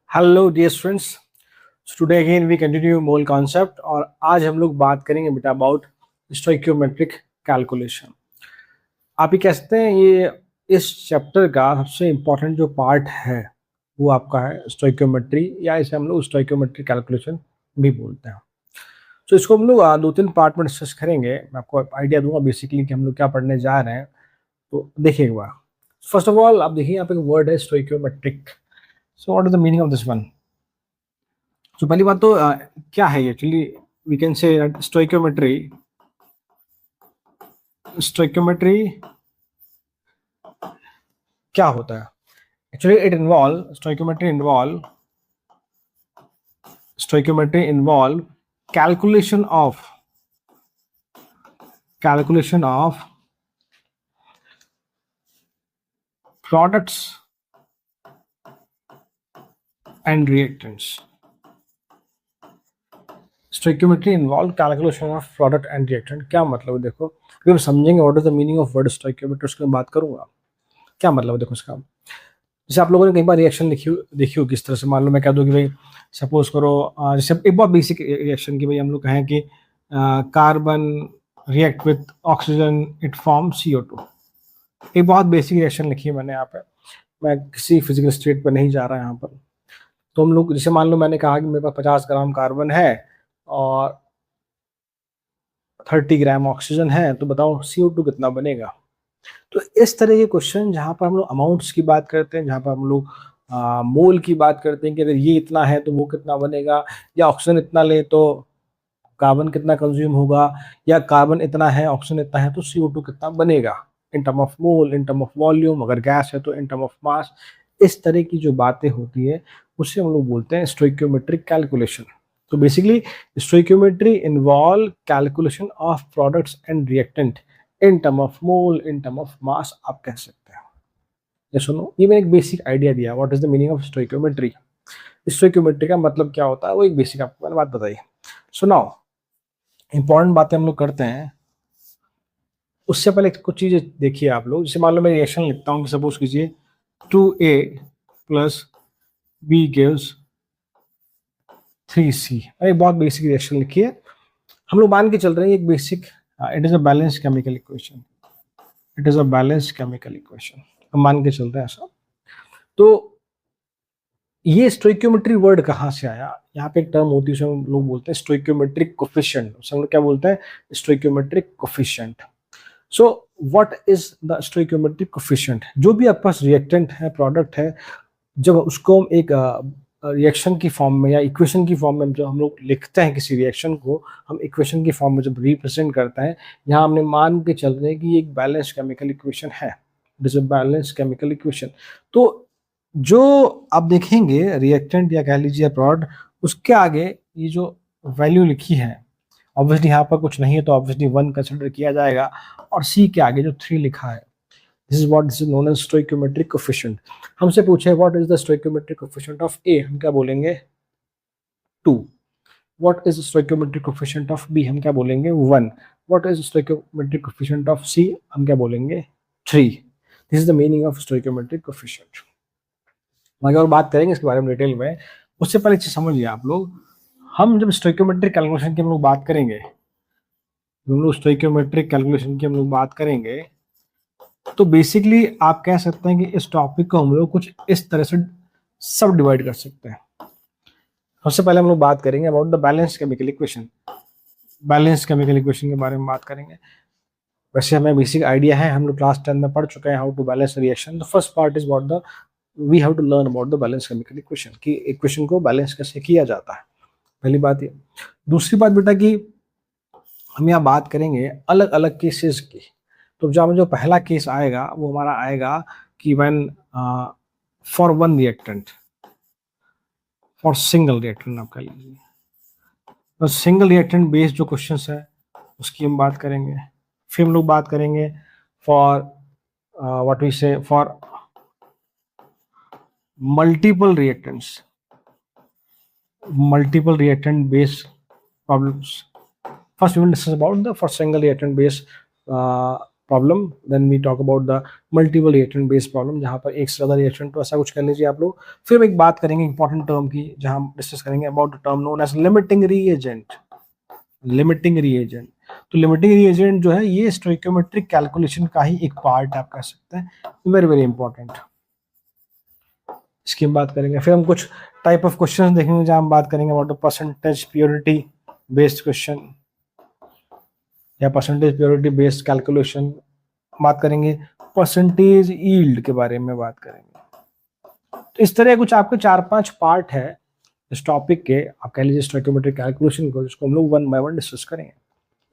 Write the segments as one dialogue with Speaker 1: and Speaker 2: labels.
Speaker 1: Hello dear students, today again we continue mole concept और आज हम लोग बात करेंगे बेटा अबाउट स्टोइकियोमेट्रिक कैलकुलेशन। आप ही कह सकते हैं ये इस चैप्टर का सबसे इम्पोर्टेंट जो पार्ट है वो आपका है स्टोइकियोमेट्री, या इसे हम लोग स्टोइकियोमेट्रिक कैलकुलेशन भी बोलते हैं। तो इसको हम लोग दो तीन पार्ट में डिस्कस करेंगे। मैं आपको आइडिया दूंगा बेसिकली कि हम लोग क्या पढ़ने जा रहे हैं। तो देखिए एक बार, फर्स्ट ऑफ ऑल आप देखिए यहाँ पे एक वर्ड है stoichiometric. So what is the meaning of this one? तो पहली बात तो क्या है actually, we can say stoichiometry. Stoichiometry क्या होता है? Actually it involve stoichiometry involve calculation of products and reactants. Stoichiometry involve calculation of product and reactant. क्या मतलब है? देखो, अगर हम समझेंगे what is the meaning of word stoichiometry, उसकी मैं बात करूंगा। क्या मतलब है देखो इसका। जैसे आप लोगों ने कई बार रिएक्शन देखी हो किस तरह से। मान लो मैं कह दूं कि भाई सपोज करो, जैसे एक बहुत बेसिक रिएक्शन की भाई हम लोग कहें कि carbon react with oxygen, it form CO2। एक बहुत बेसिक रिएक्शन लिखी है मैंने यहाँ पे, मैं किसी फिजिकल स्टेट पर नहीं जा रहा यहाँ पर। तो हम लोग जैसे मान लो मैंने कहा कि मेरे पास 50 ग्राम कार्बन है और 30 ग्राम ऑक्सीजन है, तो बताओ CO2 कितना बनेगा। तो इस तरह के क्वेश्चन जहाँ पर हम लोग अमाउंट्स की बात करते हैं, जहाँ पर हम लोग मोल की बात करते हैं कि अगर ये इतना है तो वो कितना बनेगा, या ऑक्सीजन इतना ले तो कार्बन कितना कंज्यूम होगा, या कार्बन इतना है ऑक्सीजन इतना है तो CO2 कितना बनेगा in term of mole, in term of volume, अगर गैस है तो इन टर्म ऑफ मास। इस तरह की जो बातें होती है उसे हम लोग बोलते हैं स्टोइकियोमेट्रिक कैलकुलेशन। तो basically stoichiometry involve calculation of products and reactant in term of mole, in term of mass, आप कह सकते हैं। ये सुनो, ये मैंने एक बेसिक आइडिया दिया what is the meaning of stoichiometry. Stoichiometry का मतलब क्या होता है वो एक बेसिक आपको मैंने बात बताई। सुनाओ, इंपॉर्टेंट बातें हम लोग करते हैं उससे पहले कुछ चीजें देखिए आप लोग। जैसे मान लो मैं रिएक्शन लिखता हूँ कि सपोज कीजिए 2A plus B gives 3C। एक बहुत बेसिक रिएक्शन लिखी है, हम लोग मान के चल रहे हैं एक basic, it is a balance chemical equation. It is a balance chemical equation, हम मान के चलते हैं ऐसा। तो ये स्टोइकियोमेट्री वर्ड कहाँ से आया? यहाँ पे एक टर्म होती है उसे हम लोग बोलते हैं स्टोइकियोमेट्रिक कोफिशिएंट। उसे हम लोग क्या बोलते हैं? Stoichiometric coefficient. So what is the stoichiometric coefficient? जो भी आपके पास रिएक्टेंट है, प्रोडक्ट है, जब उसको हम एक रिएक्शन की फॉर्म में या इक्वेशन की फॉर्म में जब हम लोग लिखते हैं किसी रिएक्शन को, हम इक्वेशन की फॉर्म में जब रिप्रेजेंट करते हैं, यहाँ हमने मान के चल रहे हैं कि ये एक बैलेंस केमिकल इक्वेशन है। It is a balance chemical equation. तो जो आप देखेंगे रिएक्टेंट या कह लीजिए प्रोडक्ट, उसके आगे ये जो वैल्यू लिखी है, ऑब्वियसली यहाँ पर कुछ नहीं है तो ऑब्वियसली 1 कंसिडर किया जाएगा, और C के आगे जो 3 लिखा है, this is known as stoichiometric coefficient. हमसे पूछे what is the stoichiometric coefficient of A, हम क्या बोलेंगे? 2। What is stoichiometric coefficient of B, हम क्या बोलेंगे? 1। What is stoichiometric coefficient of C, हम क्या बोलेंगे? 3। This is the meaning of stoichiometric coefficient. आगे और बात करेंगे इसके बारे में डिटेल में। उससे पहले चीज समझिए आप लोग, हम जब स्टोइकियोमेट्रिक कैलकुलेशन की हम लोग बात करेंगे, हम लोग स्टोइकियोमेट्रिक कैलकुलेशन की हम लोग बात करेंगे, तो बेसिकली आप कह सकते हैं कि इस टॉपिक को हम लोग कुछ इस तरह से सब डिवाइड कर सकते हैं। सबसे पहले हम लोग बात करेंगे about the balance chemical equation. Balance chemical equation के बारे में बात करेंगे। वैसे हमें बेसिक आइडिया है, हम लोग क्लास 10 में पढ़ चुके हैं how to balance reaction. The first part is about the, we have to learn about the balance chemical equation, कि इक्वेशन को बैलेंस कैसे किया जाता है। पहली बात ये। दूसरी बात बेटा कि हम यहाँ बात करेंगे अलग अलग केसेस की। तो जब जो पहला केस आएगा वो हमारा आएगा कि when for one reactant, for single reactant आप कह लीजिए, तो सिंगल रिएक्टेंट बेस्ड जो क्वेश्चंस है उसकी हम बात करेंगे। फिर हम लोग बात करेंगे फॉर व्हाट वी से for multiple reactants, multiple reactant based problems. First we will discuss about the for single reactant based problem, then we talk about the multiple reactant based problem, जहाँ पर एक से ज़्यादा रिएक्टेंट, तो ऐसा कुछ कर लीजिए आप लोग। फिर हम एक बात करेंगे इंपॉर्टेंट टर्म की, जहाँ हम डिस्कस करेंगे about the term known as limiting reagent. Limiting reagent, तो लिमिटिंग रीएजेंट जो है ये स्टोइकियोमेट्रिक कैलकुलेशन का ही एक पार्ट आप कह सकते हैं, वेरी वेरी इंपॉर्टेंट, इसकी हम बात करेंगे। फिर हम कुछ टाइप ऑफ क्वेश्चन देखेंगे जहाँ हम बात करेंगे about the percentage purity based question या परसेंटेज प्योरिटी बेस्ड कैलकुलेशन, बात करेंगे परसेंटेज यील्ड के बारे में बात करेंगे। तो इस तरह कुछ आपके 4-5 पार्ट है इस टॉपिक के, आप कह लीजिए स्टोइकियोमेट्रिक कैलकुलेशन को, जिसको हम लोग 1 बाय 1 डिस्कस करेंगे।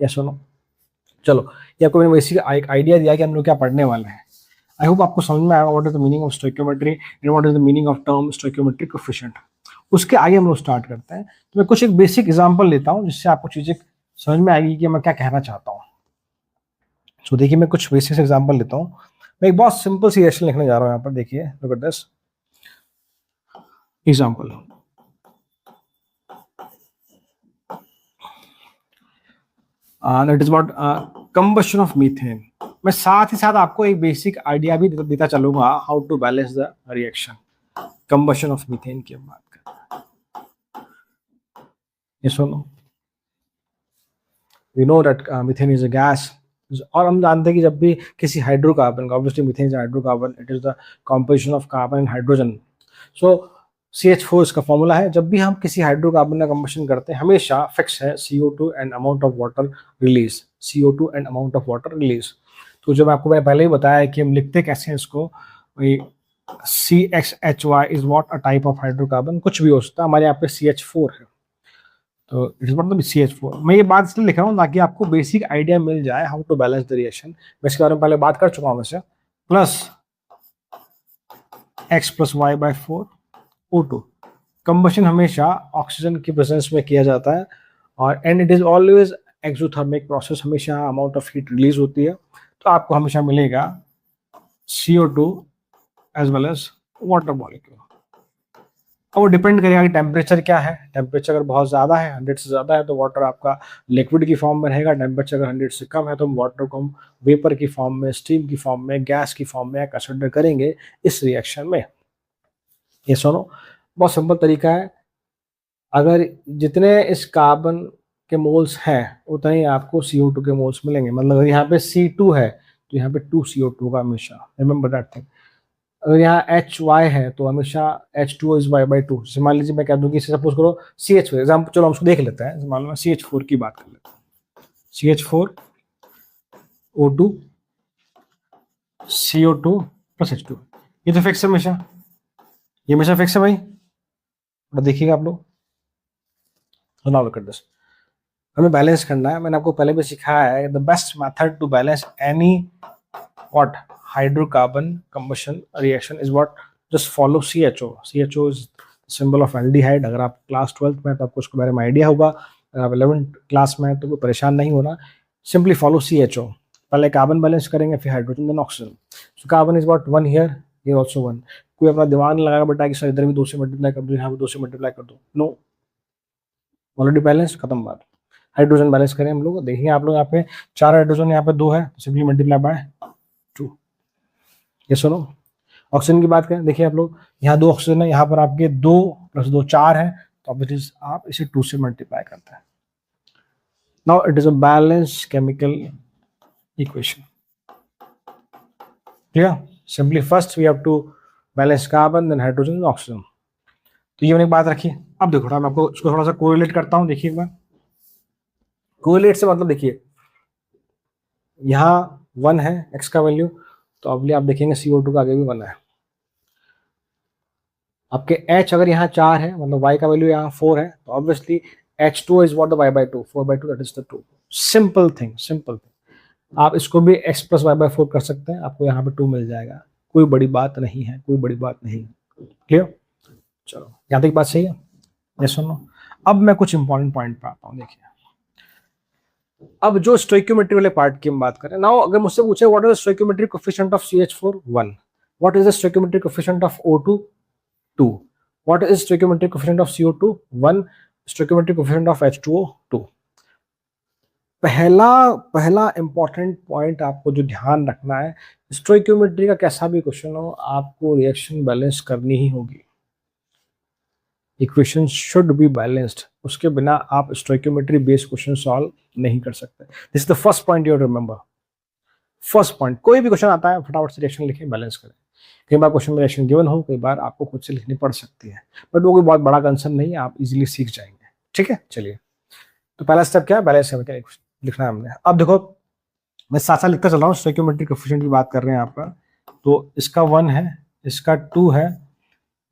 Speaker 1: यस और नो? चलो, ये आपको मैंने वैसे एक आइडिया दिया कि हम लोग क्या पढ़ने वाले हैं। आई होप आपको समझ में आया what is the meaning of stoichiometry and what is the meaning of term stoichiometric coefficient. उसके आगे हम लोग स्टार्ट करते हैं। तो मैं कुछ एक बेसिक एग्जांपल लेता हूं जिससे आपको चीजें समझ में आएगी कि मैं क्या कहना चाहता हूं। सो देखिए, मैं कुछ बेसिक एग्जांपल लेता हूं। मैं एक बहुत सिंपल सी रिएक्शन लिखने जा रहा हूं यहाँ पर। देखिए, look at this example. It is about combustion of methane. मैं साथ ही साथ आपको एक बेसिक आइडिया भी देता चलूंगा how to balance the reaction. Combustion of methane की बात करते हैं। ये सुनो, we know that methane is a gas, और हम जानते हैं कि जब भी किसी hydrocarbon, obviously methane is hydrocarbon, it is the composition of carbon and hydrogen. So CH4 इसका फॉर्मूला है। जब भी हम किसी हाइड्रोकार्बन का कंबशन करते हैं हमेशा फिक्स है CO2 and amount of water release, CO2 and amount of water release. तो जब आपको मैंने पहले ही बताया कि हम लिखते कैसे हैं इसको, CXHY is what a type of hydrocarbon, कुछ भी हो सकता है, हमारे यहाँ पे CH4 है, तो इट इज मतलब CH4। मैं ये बात इसलिए लिख रहा हूँ ताकि आपको बेसिक आइडिया मिल जाए how to balance the reaction. मैं इसके बारे में पहले बात कर चुका हूँ वैसे। Plus X + Y/4 O2। Combustion हमेशा ऑक्सीजन की प्रेजेंस में किया जाता है, और and it is always exothermic process, हमेशा अमाउंट ऑफ हीट रिलीज होती है। तो आपको हमेशा मिलेगा CO2 as well as water molecule. अब वो डिपेंड करेगा कि टेम्परेचर क्या है। टेम्परेचर अगर बहुत ज़्यादा है, 100 से ज़्यादा है, तो वाटर आपका लिक्विड की फॉर्म में रहेगा। टेम्परेचर अगर 100 से कम है तो हम वाटर को हम वेपर की फॉर्म में, स्टीम की फॉर्म में, गैस की फॉर्म में कंसिडर करेंगे इस रिएक्शन में। ये सुनो, बहुत सिंपल तरीका है। अगर जितने इस कार्बन के मोल्स हैं उतने ही आपको CO2 के मोल्स मिलेंगे। मतलब अगर यहाँ पे C2 है तो यहाँ पे 2 CO2 का हमेशा, रिमेंबर दैट थिंग। अगर यहाँ HY है तो हमेशा H2O इज Y/2। जैसे मान लीजिए मैं कह दूँ कि सपोज करो CH4 एग्जाम्पल, चलो हम उसको देख लेते हैं। मान लो CH4 की बात कर लेते हैं। CH4 O2 CO2 + H2, ये तो फिक्स है हमेशा, ये हमेशा फिक्स है भाई। देखिएगा आप लोग, नाउ लुक एट दिस। हमें बैलेंस करना है। मैंने आपको पहले भी सिखाया है the best method to balance any what hydrocarbon combustion reaction is what, just follow CHO। CHO is symbol of aldehyde. अगर आप क्लास 12th में तो आपको उसके बारे में आइडिया होगा, अगर आप 11th क्लास में तो कोई परेशान नहीं होना। Simply follow CHO। पहले कार्बन बैलेंस करेंगे, फिर hydrogen, then oxygen. So carbon is what 1 here, ये ऑल्सो 1। कोई अपना दिमाग नहीं लगाएगा बेटा कि सर इधर भी 2 से मल्टीप्लाई कर दो, यहाँ भी 2 से मल्टीप्लाई कर दो, नो, ऑलरेडी बैलेंस, खत्म बात। हाइड्रोजन बैलेंस करें हम लोग, देखिए आप लोग यहाँ पे 4 हाइड्रोजन, यहाँ पे 2 है, सिंपली मल्टीप्लाई बाय 2। ये सुनो, ऑक्सीजन की बात करें, देखिए आप लोग यहाँ 2 ऑक्सीजन है, यहाँ पर आपके 2 + 2 4 है, तो ऑब्वियसली आप इसे 2 से मल्टीप्लाई करते हैं। Now it is a balance chemical equation. Clear? Simply first we have to balance carbon, then hydrogen, oxygen. तो ये मैंने एक बात रखी। अब देखो मैं आपको इसको थोड़ा सा कोरिलेट करता हूँ। देखिए एक बार, कोरिलेट से मतलब देखिए यहाँ 1 है x का वैल्यू, तो अब आप देखेंगे CO2 का आगे भी 1 है। आपके H अगर यहाँ 4 है, मतलब y का वैल्यू यहाँ 4 है, तो obviously H2 is what the y/2, 4/2 that is the 2। Simple thing, simple thing. आप इसको भी x + y/4 कर सकते हैं, आपको यहाँ पे 2 मिल जाएगा। कोई बड़ी बात नहीं है, कोई बड़ी बात नहीं। क्लियर? चलो, यहाँ तक बात सही है? यस और नो? अब मैं कुछ इंपॉर्टेंट पॉइंट पे आता हूँ। देखिए, अब जो स्टोइकियोमेट्री वाले पार्ट की हम बात करें, नाउ अगर मुझसे पूछे what is the stoichiometric coefficient of CH4 1, what is the stoichiometric coefficient of O2 2, what is stoichiometric coefficient of CO2 1, stoichiometric coefficient of H2O 2। पहला पहला इंपॉर्टेंट पॉइंट आपको जो ध्यान रखना है, स्टोइकियोमेट्री का कैसा भी क्वेश्चन हो, आपको रिएक्शन बैलेंस करनी ही होगी। इक्वेशन शुड बी बैलेंस्ड, उसके बिना आप स्टोइकियोमेट्री बेस्ड क्वेश्चन सॉल्व नहीं कर सकते। This is the first point you remember. First point, कोई भी क्वेश्चन आता है फटाफट से रिएक्शन लिखें, बैलेंस करें। कई बार क्वेश्चन में रिएक्शन गिवन हो, कई बार आपको खुद से लिखनी पड़ सकती है, बट वो कोई बहुत बड़ा कंसर्न नहीं है, आप इजीली सीख जाएंगे। ठीक है, चलिए। तो पहला स्टेप क्या है, बैलेंस करके लिखना है हमने। अब देखो मैं साथ साथ लिखता चल रहा हूँ, स्टोइकियोमेट्रिक कोएफिशिएंट की बात कर रहे हैं आपका। तो इसका 1 है, इसका 2 है,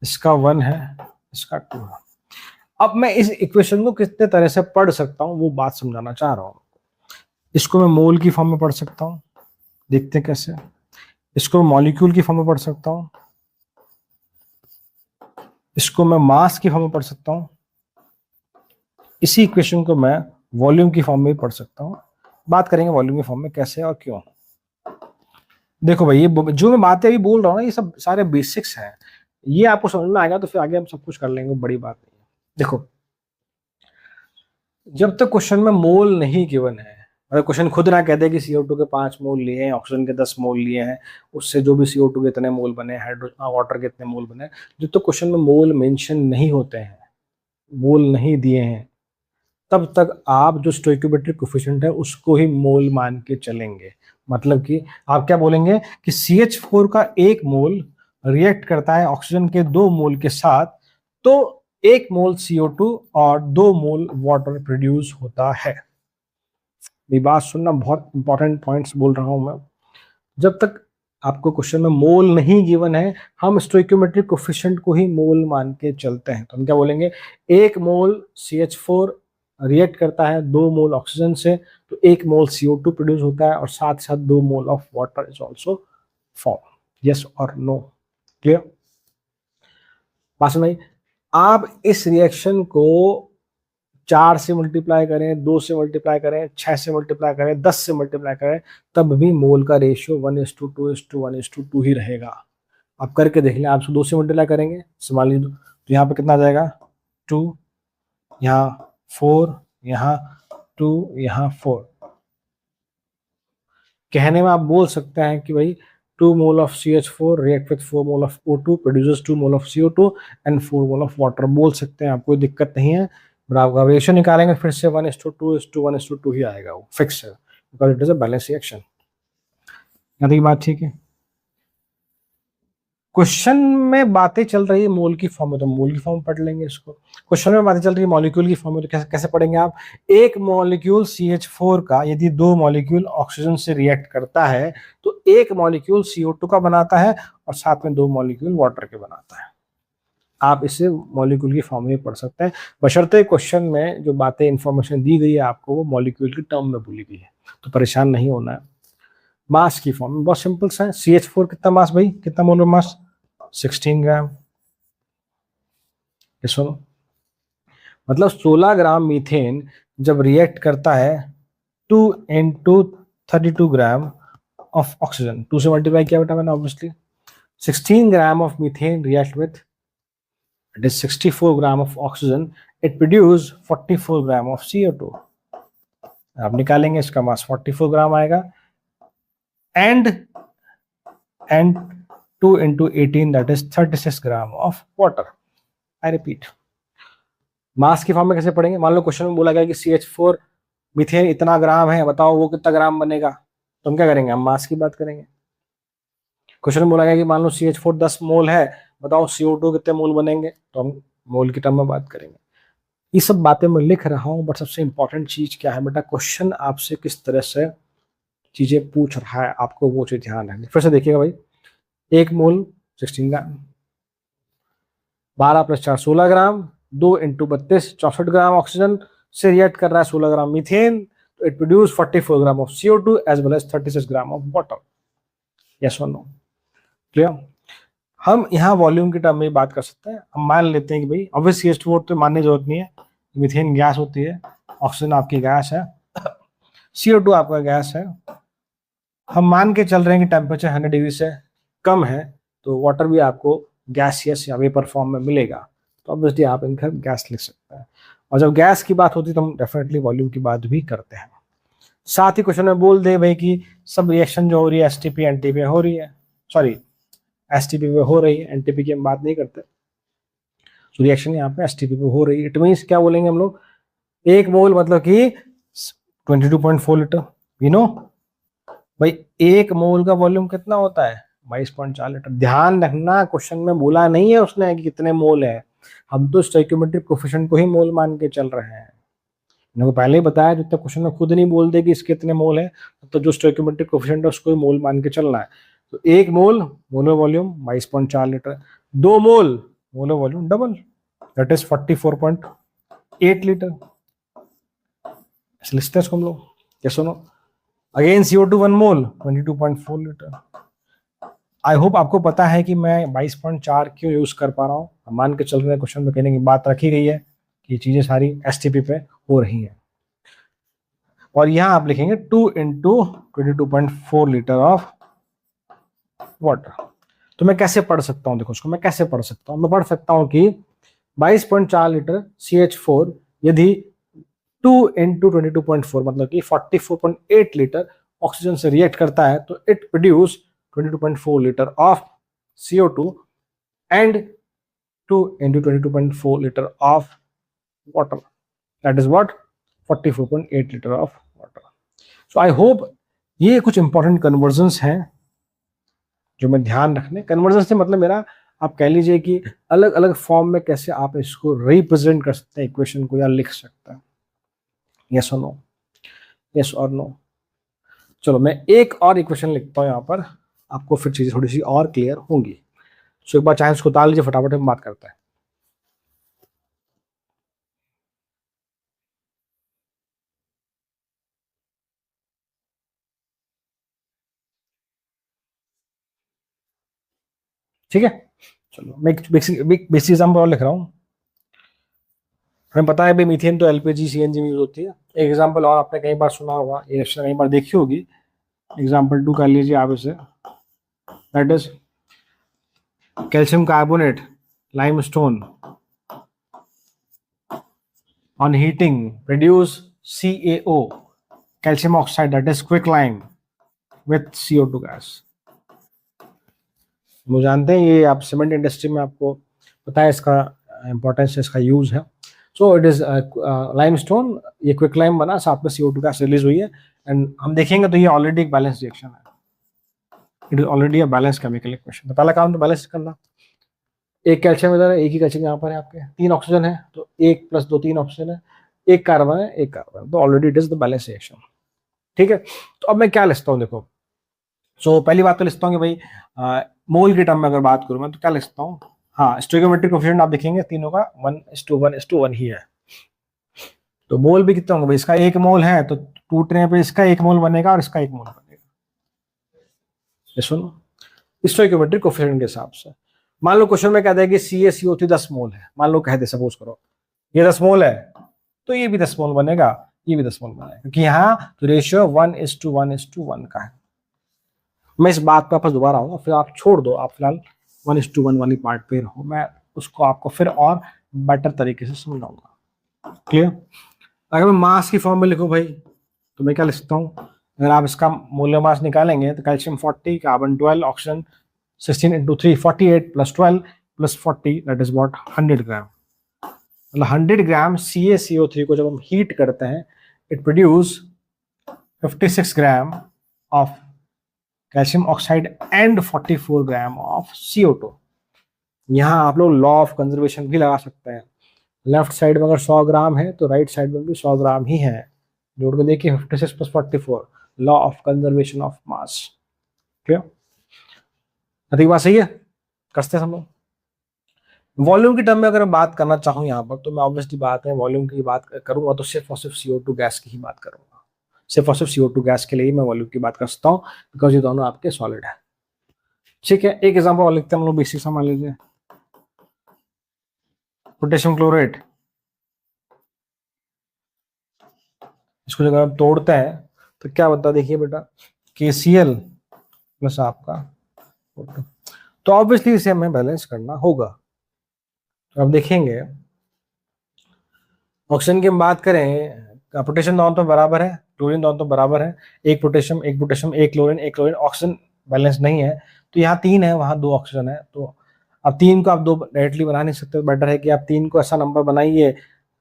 Speaker 1: इसका 1 है, इसका 2 है। अब मैं इस इक्वेशन को कितने तरह से पढ़ सकता हूँ वो बात समझाना चाह रहा हूँ। इसको मैं मोल की फॉर्म में पढ़ सकता हूँ, देखते हैं कैसे। इसको मॉलिक्यूल की फॉर्म में पढ़ सकता हूँ, इसको मैं मास की फॉर्म में पढ़ सकता हूँ, इसी इक्वेशन को मैं वॉल्यूम की फॉर्म में भी पढ़ सकता हूँ। बात करेंगे वॉल्यूम की फॉर्म में कैसे और क्यों। देखो भाई, ये जो मैं बातें अभी बोल रहा हूँ ना, ये सब सारे बेसिक्स हैं, ये आपको समझ में आएगा तो फिर आगे हम सब कुछ कर लेंगे, बड़ी बात नहीं है। देखो, जब तक क्वेश्चन में मोल नहीं गिवन है, अगर क्वेश्चन खुद ना कहते कि CO2 के 5 मोल लिए हैं, ऑक्सीजन के 10 मोल लिए हैं, उससे जो भी CO2 के इतने मोल बने, वाटर के इतने मोल बने, जब तक क्वेश्चन में मोल मेंशन नहीं होते हैं, मोल नहीं दिए हैं, तब तक आप जो स्टोइकियोमेट्रिक कोएफिशिएंट है उसको ही मोल मान के चलेंगे। मतलब कि आप क्या बोलेंगे कि CH4 का 1 मोल रिएक्ट करता है ऑक्सीजन के 2 मोल के साथ, तो 1 मोल CO2 और 2 मोल वाटर प्रोड्यूस होता है। ये बात सुनना, बहुत इंपॉर्टेंट पॉइंट्स बोल रहा हूं मैं। जब तक आपको क्वेश्चन में मोल नहीं गिवन है, हम स्टोइकियोमेट्रिक कोएफिशिएंट को ही मोल मान के चलते हैं। तो हम क्या बोलेंगे, 1 मोल CH4 रिएक्ट करता है 2 मोल ऑक्सीजन से, तो 1 मोल CO2 प्रोड्यूस होता है और साथ साथ 2 mole of water is also form. Yes और नो, क्लियर? बात सुनाई। आप इस रिएक्शन को 4 से मल्टीप्लाई करें, 2 से मल्टीप्लाई करें, 6 से मल्टीप्लाई करें, 10 से मल्टीप्लाई करें, तब भी मोल का रेशियो 1:2:1:2 ही रहेगा। आप करके देख लें, आप 2 से मल्टीप्लाई करेंगे, मान लीजिए तो यहाँ पे कितना आ जाएगा, 2, यहाँ 4, यहाँ 2, यहाँ 4। कहने में आप बोल सकते हैं कि भाई 2 mole of CH4 react with 4 mole of O2 produces 2 mole of CO2 and 4 mole of water, बोल सकते हैं, आप कोई दिक्कत नहीं है। आप रेशियो निकालेंगे फिर से 1:2:1:2 ही आएगा, वो फिक्स है, because it is a balance reaction. यहाँ तक बात ठीक है। क्वेश्चन में बातें चल रही है मोल की फॉर्म में, तो मोल की फॉर्म पढ़ लेंगे इसको। क्वेश्चन में बातें चल रही है मॉलिक्यूल की फॉर्म में, तो कैसे कैसे पढ़ेंगे आप। एक मॉलिक्यूल CH4 का यदि 2 मॉलिक्यूल ऑक्सीजन से रिएक्ट करता है, तो 1 मॉलिक्यूल CO2 का बनाता है और साथ में 2 मॉलिक्यूल वाटर के बनाता है। आप इसे मॉलिक्यूल की फॉर्म में पढ़ सकते हैं, बशर्ते क्वेश्चन में जो बातें इंफॉर्मेशन दी गई है आपको वो मॉलिक्यूल की टर्म में बोली गई है, तो परेशान नहीं होना है। मास की फॉर्म में बहुत सिंपल सा है। CH4 कितना मास भाई, कितना मोलर मास, 16 ग्राम। ये सुनो, मतलब 16 ग्राम मीथेन जब रिएक्ट करता है 2 into 32 ग्राम ऑफ ऑक्सीजन, 2 से मल्टीप्लाई किया बेटा मैंने obviously, 16 gram of methane react with it is 64 gram of oxygen, it produce 44 gram of CO2। आप निकालेंगे, इसका मास 44 ग्राम आएगा, and 2 into 18 that is 36 gram of water। I repeat, मास की फॉर्म में कैसे पढ़ेंगे। मान लो क्वेश्चन में बोला गया कि CH4 मीथेन इतना ग्राम है, बताओ वो कितना ग्राम बनेगा, तो हम क्या करेंगे, हम मास की बात करेंगे। क्वेश्चन में बोला गया कि मान लो CH4 10 मोल है, बताओ CO2 कितने मोल बनेंगे, तो हम मोल की टर्म में बात करेंगे। ये सब बातें मैं लिख रहा हूँ, बट सबसे इंपॉर्टेंट चीज क्या है बेटा, क्वेश्चन आपसे किस तरह से चीजें पूछ रहा है, आपको वो चीज ध्यान रखनी। फिर से देखिएगा भाई, 1 mole 16 gram, 12 + 4 16 gram, 2 into 32 64 gram oxygen से रिएक्ट कर रहा है 16 ग्राम मीथेन, तो it produce 44 gram of CO2 as well as 36 gram of water. Yes और नो, क्लियर? हम यहाँ वॉल्यूम की टर्म में बात कर सकते हैं। हम मान लेते हैं कि भाई ऑब्वियस CH4 तो मानने की जरूरत नहीं है, मीथेन गैस होती है, ऑक्सीजन आपकी गैस है, CO2 आपका गैस है। हम मान के चल रहे हैं कि टेम्परेचर 100 डिग्री से कम है, तो वाटर भी आपको गैसियस या वेपर फॉर्म में मिलेगा, तो ऑब्वियसली आप इनका गैस लिख सकते हैं। और जब गैस की बात होती है तो हम डेफिनेटली वॉल्यूम की बात भी करते हैं। साथ ही क्वेश्चन में बोल दे भाई कि सब रिएक्शन जो हो रही है एसटीपी एनटीपी हो रही है, सॉरी एसटीपी पे हो रही है, एनटीपी की हम बात नहीं करते। तो रिएक्शन यहाँ पे एसटीपी पे हो रही है, इट मीन्स क्या बोलेंगे हम लोग, एक मोल मतलब कि 22.4 लीटर। यू नो भाई एक मोल का वॉल्यूम कितना होता है, 22.4 लीटर। ध्यान रखना क्वेश्चन में बोला नहीं है उसने कि कितने मोल है, हम तो स्टोइकियोमेट्रिक कोफिशिएंट को ही मोल मान के चल रहे हैं। मैंने को पहले ही बताया, जब तक क्वेश्चन में खुद नहीं बोल दे कि इसके कितने मोल है, तो जो स्टोइकियोमेट्रिक कोफिशिएंट है उसको ही मोल मान के चलना है। तो एक mole molar volume 22.4 litre, 2 mole molar volume double, that is 44.8 litre. ऐसे लिखते हैं इसको हम लोग, क्या सुनो, again CO2 1 mole 22.4 litre. I hope आपको पता है कि मैं 22.4 क्यों यूज कर पा रहा हूँ। मान के चल रहे हैं क्वेश्चन में कहने की बात रखी गई है कि चीजें सारी एसटीपी पे हो रही हैं। और यहां आप लिखेंगे 2 इंटू 22.4 लीटर ऑफ वाटर। तो मैं कैसे पढ़ सकता हूँ, देखो उसको मैं कैसे पढ़ सकता हूँ, मैं पढ़ सकता हूँ कि 22.4 लीटर CH4 यदि 2 इंटू 22.4 मतलब कि 44.8 लीटर ऑक्सीजन से रिएक्ट करता है, तो it produce 22.4 litre of CO2 and 2 into 22.4 liter of water. That is what 44.8 liter of water. So I hope ये कुछ इंपॉर्टेंट कन्वर्जन्स हैं जो मैं ध्यान रखने। कन्वर्जन से मतलब मेरा, आप कह लीजिए कि अलग अलग फॉर्म में कैसे आप इसको रिप्रेजेंट कर सकते हैं इक्वेशन को, या लिख सकते हैं। यस और नो, यस और नो। चलो मैं एक और इक्वेशन लिखता हूँ यहाँ पर, आपको फिर चीजें थोड़ी सी और क्लियर होंगी। सो एक बार चाहे उसको उतार लीजिए, फटाफट हम बात करते हैं। ठीक है, चलो मैं बेसिक एग्जाम्पल और लिख रहा हूँ। हमें पता है भाई मीथेन तो एलपीजी सीएनजी में यूज होती है। एक एग्जाम्पल और आपने कई बार सुना होगा, ये रिएक्शन कई बार देखी होगी। एग्जाम्पल 2 कर लीजिए आप इसे, that is calcium carbonate limestone on heating produce CaO, calcium oxide, that is quick lime with CO2 gas. वो जानते हैं ये, आप सीमेंट इंडस्ट्री में आपको पता है इसका इंपॉर्टेंस, इसका यूज है। सो इट इज लाइमस्टोन, ये क्विक लाइम बना, साथ में CO2 गैस रिलीज हुई है, एंड हम देखेंगे तो ये ऑलरेडी एक बैलेंस रिएक्शन है। It is already a balance chemical equation. तो पहला काम तो बैलेंस करना। एक कैल्शियम इधर है, एक ही कैल्शियम यहाँ पर है, आपके 3 ऑक्सीजन है, तो 1 + 2 3 ऑक्सीजन है, एक कार्बन है, एक कार्बन, तो already it is the balance reaction. ठीक है, तो अब मैं क्या लिखता हूँ, देखो। सो पहली बात तो लिखता हूँ कि भाई मोल के टर्म में अगर बात करूँ मैं तो क्या लिखता हूँ, हाँ स्टोइकियोमेट्रिक कोएफिशिएंट आप देखेंगे तीनों का 1:1:1 ही है। तो मोल भी कितना होगा भाई, इसका 1 मोल है तो टूटने पे इसका 1 मोल बनेगा और इसका 1 मोल बनेगा। ये सुनो स्टोइकियोमेट्रिक कोएफिशिएंट के हिसाब से। मान लो क्वेश्चन में कहता है कि CaCO3 10 मोल है, मान लो कह दे, सपोज करो ये 10 मोल है, तो ये भी 10 मोल बनेगा, ये भी 10 मोल बनेगा, क्योंकि यहाँ तो रेशियो 1:1:1 का है। मैं इस बात पर वापस दोबारा आऊंगा, फिर आप छोड़ दो, आप फिलहाल 1:1 वाली पार्ट पे रहो, मैं उसको आपको फिर और बेटर तरीके से समझाऊंगा। क्लियर? अगर मैं मास की फॉर्म में लिखूं भाई, तो मैं क्या लिखता हूँ, अगर आप इसका मोलर मास निकालेंगे तो calcium 40, carbon 12, oxygen 16 × 3 48 + 12 + 40 that is what 100 ग्राम। मतलब 100 ग्राम CaCO3 को जब हम हीट करते हैं, it produce 56 gram of calcium oxide and 44 gram of CO2। यहाँ आप लोग लॉ ऑफ कंजर्वेशन भी लगा सकते हैं। लेफ्ट साइड में अगर 100 ग्राम है तो राइट साइड में भी 100 ग्राम ही है। जोड़ के देखिए 56 + 44, law of conservation of mass. Clear? अति बात सही है, कसते हैं हम लोग। वॉल्यूम की टर्म में अगर मैं बात करना चाहूँ यहाँ पर, तो मैं ऑब्वियसली बात है वॉल्यूम की बात करूंगा तो सिर्फ और सिर्फ CO2 गैस की ही बात करूंगा। सिर्फ और सिर्फ CO2 गैस के लिए ही मैं वॉल्यूम की बात कर सकता हूँ, बिकॉज ये दोनों आपके सॉलिड है। ठीक है, एक एग्जांपल और लिखते हैं हम लोग, बेसिक समझ लीजिए। पोटेशियम क्लोरेट, इसको जब आप तोड़ते हैं तो क्या बनता है, देखिए बेटा, KCl प्लस आपका, तो ऑब्वियसली इसे हमें बैलेंस करना होगा। तो अब देखेंगे ऑक्सीजन की हम बात करें पोटेशियम दोनों तो बराबर है, क्लोरीन दोनों तो बराबर है, एक पोटेशियम एक क्लोरीन, ऑक्सीजन बैलेंस नहीं है, तो यहाँ 3 है, वहाँ 2 ऑक्सीजन है। तो अब 3 को आप 2 डायरेक्टली बना नहीं सकते, बेटर है कि आप 3 को ऐसा नंबर बनाइए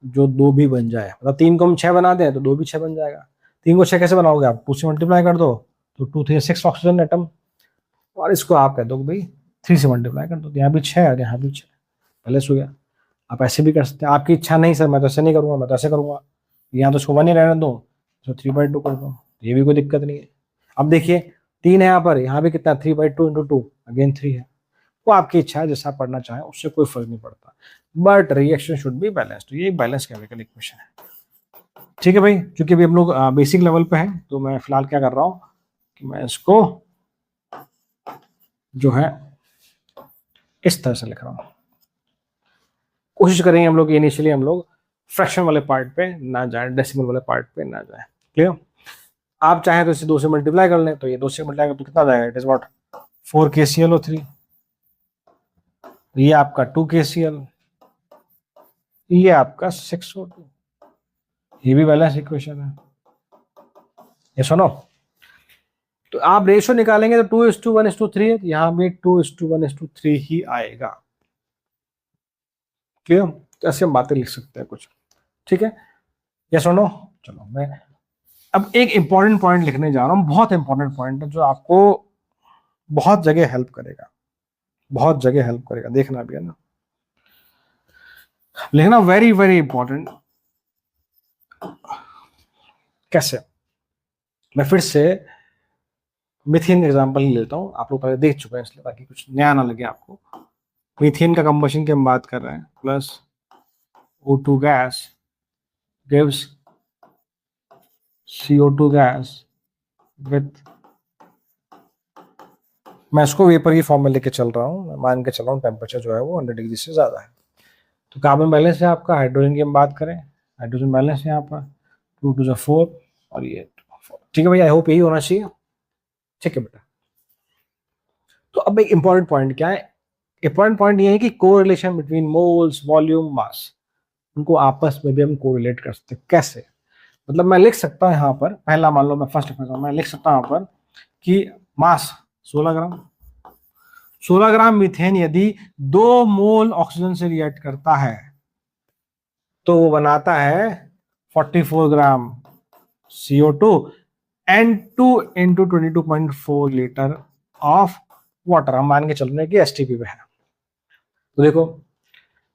Speaker 1: जो 2 भी बन जाए। मतलब 3 को हम 6 बना दें तो 2 भी 6 बन जाएगा। 3 को 6 कैसे बनाओगे आप? 2 से मल्टीप्लाई कर दो तो 2 3 6 ऑक्सीजन एटम, और इसको आप कह दो कि भाई 3 से मल्टीप्लाई कर दो, तो यहाँ भी 6 और यहाँ भी 6, बैलेंस हो गया। आप ऐसे भी कर सकते हैं, आपकी इच्छा नहीं सर मैं तो ऐसे नहीं करूंगा, मैं तो ऐसे करूंगा, यहाँ तो इसको 1 ही रहने दो, तो 3/2 कर दो, ये भी कोई दिक्कत नहीं है। अब देखिए 3 है यहाँ भी कितना, 3/2 × 2 अगेन 3 है। वो आपकी इच्छा है, जैसा पढ़ना चाहे उससे कोई फर्क नहीं पड़ता, but reaction should be balance. तो ये एक बैलेंस केमिकल इक्वेशन है। ठीक है भाई, क्योंकि अभी हम लोग बेसिक लेवल पे हैं, तो मैं फिलहाल क्या कर रहा हूँ कि मैं इसको जो है इस तरह से लिख रहा हूँ। कोशिश करेंगे हम लोग इनिशियली हम लोग फ्रैक्शन वाले पार्ट पे ना जाए, डेसिमल वाले पार्ट पे ना जाए। क्लियर? आप चाहें तो इसे 2 से मल्टीप्लाई कर लें, तो ये 2 से मल्टीप्लाई कर तो कितना जाएगा? इट इज व्हाट 4 KClO3, ये आपका 2 KCl, ये आपका 6O2, ये भी बैलेंस इक्वेशन है। ये सुनो, तो आप रेशियो निकालेंगे तो 2:1:3 है, यहाँ भी 2:1:3 ही आएगा। क्लियर? तो ऐसे हम बातें लिख सकते हैं कुछ। ठीक है, ये सुनो। चलो मैं अब एक इंपॉर्टेंट पॉइंट लिखने जा रहा हूँ, बहुत इंपॉर्टेंट पॉइंट है जो आपको बहुत जगह हेल्प करेगा, बहुत जगह हेल्प करेगा, देखना भी है ना, लिखना वेरी वेरी इंपॉर्टेंट। कैसे? मैं फिर से मीथेन एग्जांपल ही लेता हूँ, आप लोग पहले देख चुके हैं इसलिए ताकि कुछ नया ना लगे आपको। मीथेन का कंबशन की हम बात कर रहे हैं, plus O2 gas gives CO2 gas with, मैं इसको वेपर की फॉर्म में लेके चल रहा हूँ, मैं मान के चल रहा हूँ टेम्परेचर जो है वो 100 डिग्री से ज़्यादा है। तो कार्बन बैलेंस है आपका, हाइड्रोजन की हम बात करें, हाइड्रोजन बैलेंस है यहाँ पर 2 × 4 और ये 4। ठीक है भैया, आई होप यही होना चाहिए। ठीक है बेटा, तो अब एक इंपॉर्टेंट पॉइंट क्या है? इंपॉर्टेंट पॉइंट ये है कि कोरिलेशन बिटवीन मोल्स, वॉल्यूम, मास, उनको आपस में भी हम कोरिलेट कर सकते हैं। कैसे? मतलब मैं लिख सकता हूँ यहाँ पर, पहला मान लो मैं फर्स्ट लिख रहा हूँ, मैं लिख सकता हूँ यहाँ पर कि मास 16 ग्राम, 16 ग्राम मीथेन यदि 2 मोल ऑक्सीजन से रिएक्ट करता है तो वो बनाता है 44 ग्राम CO2 and 2 × 22.4 litre of water. हम मान के चल रहे हैं कि STP पे है। तो देखो,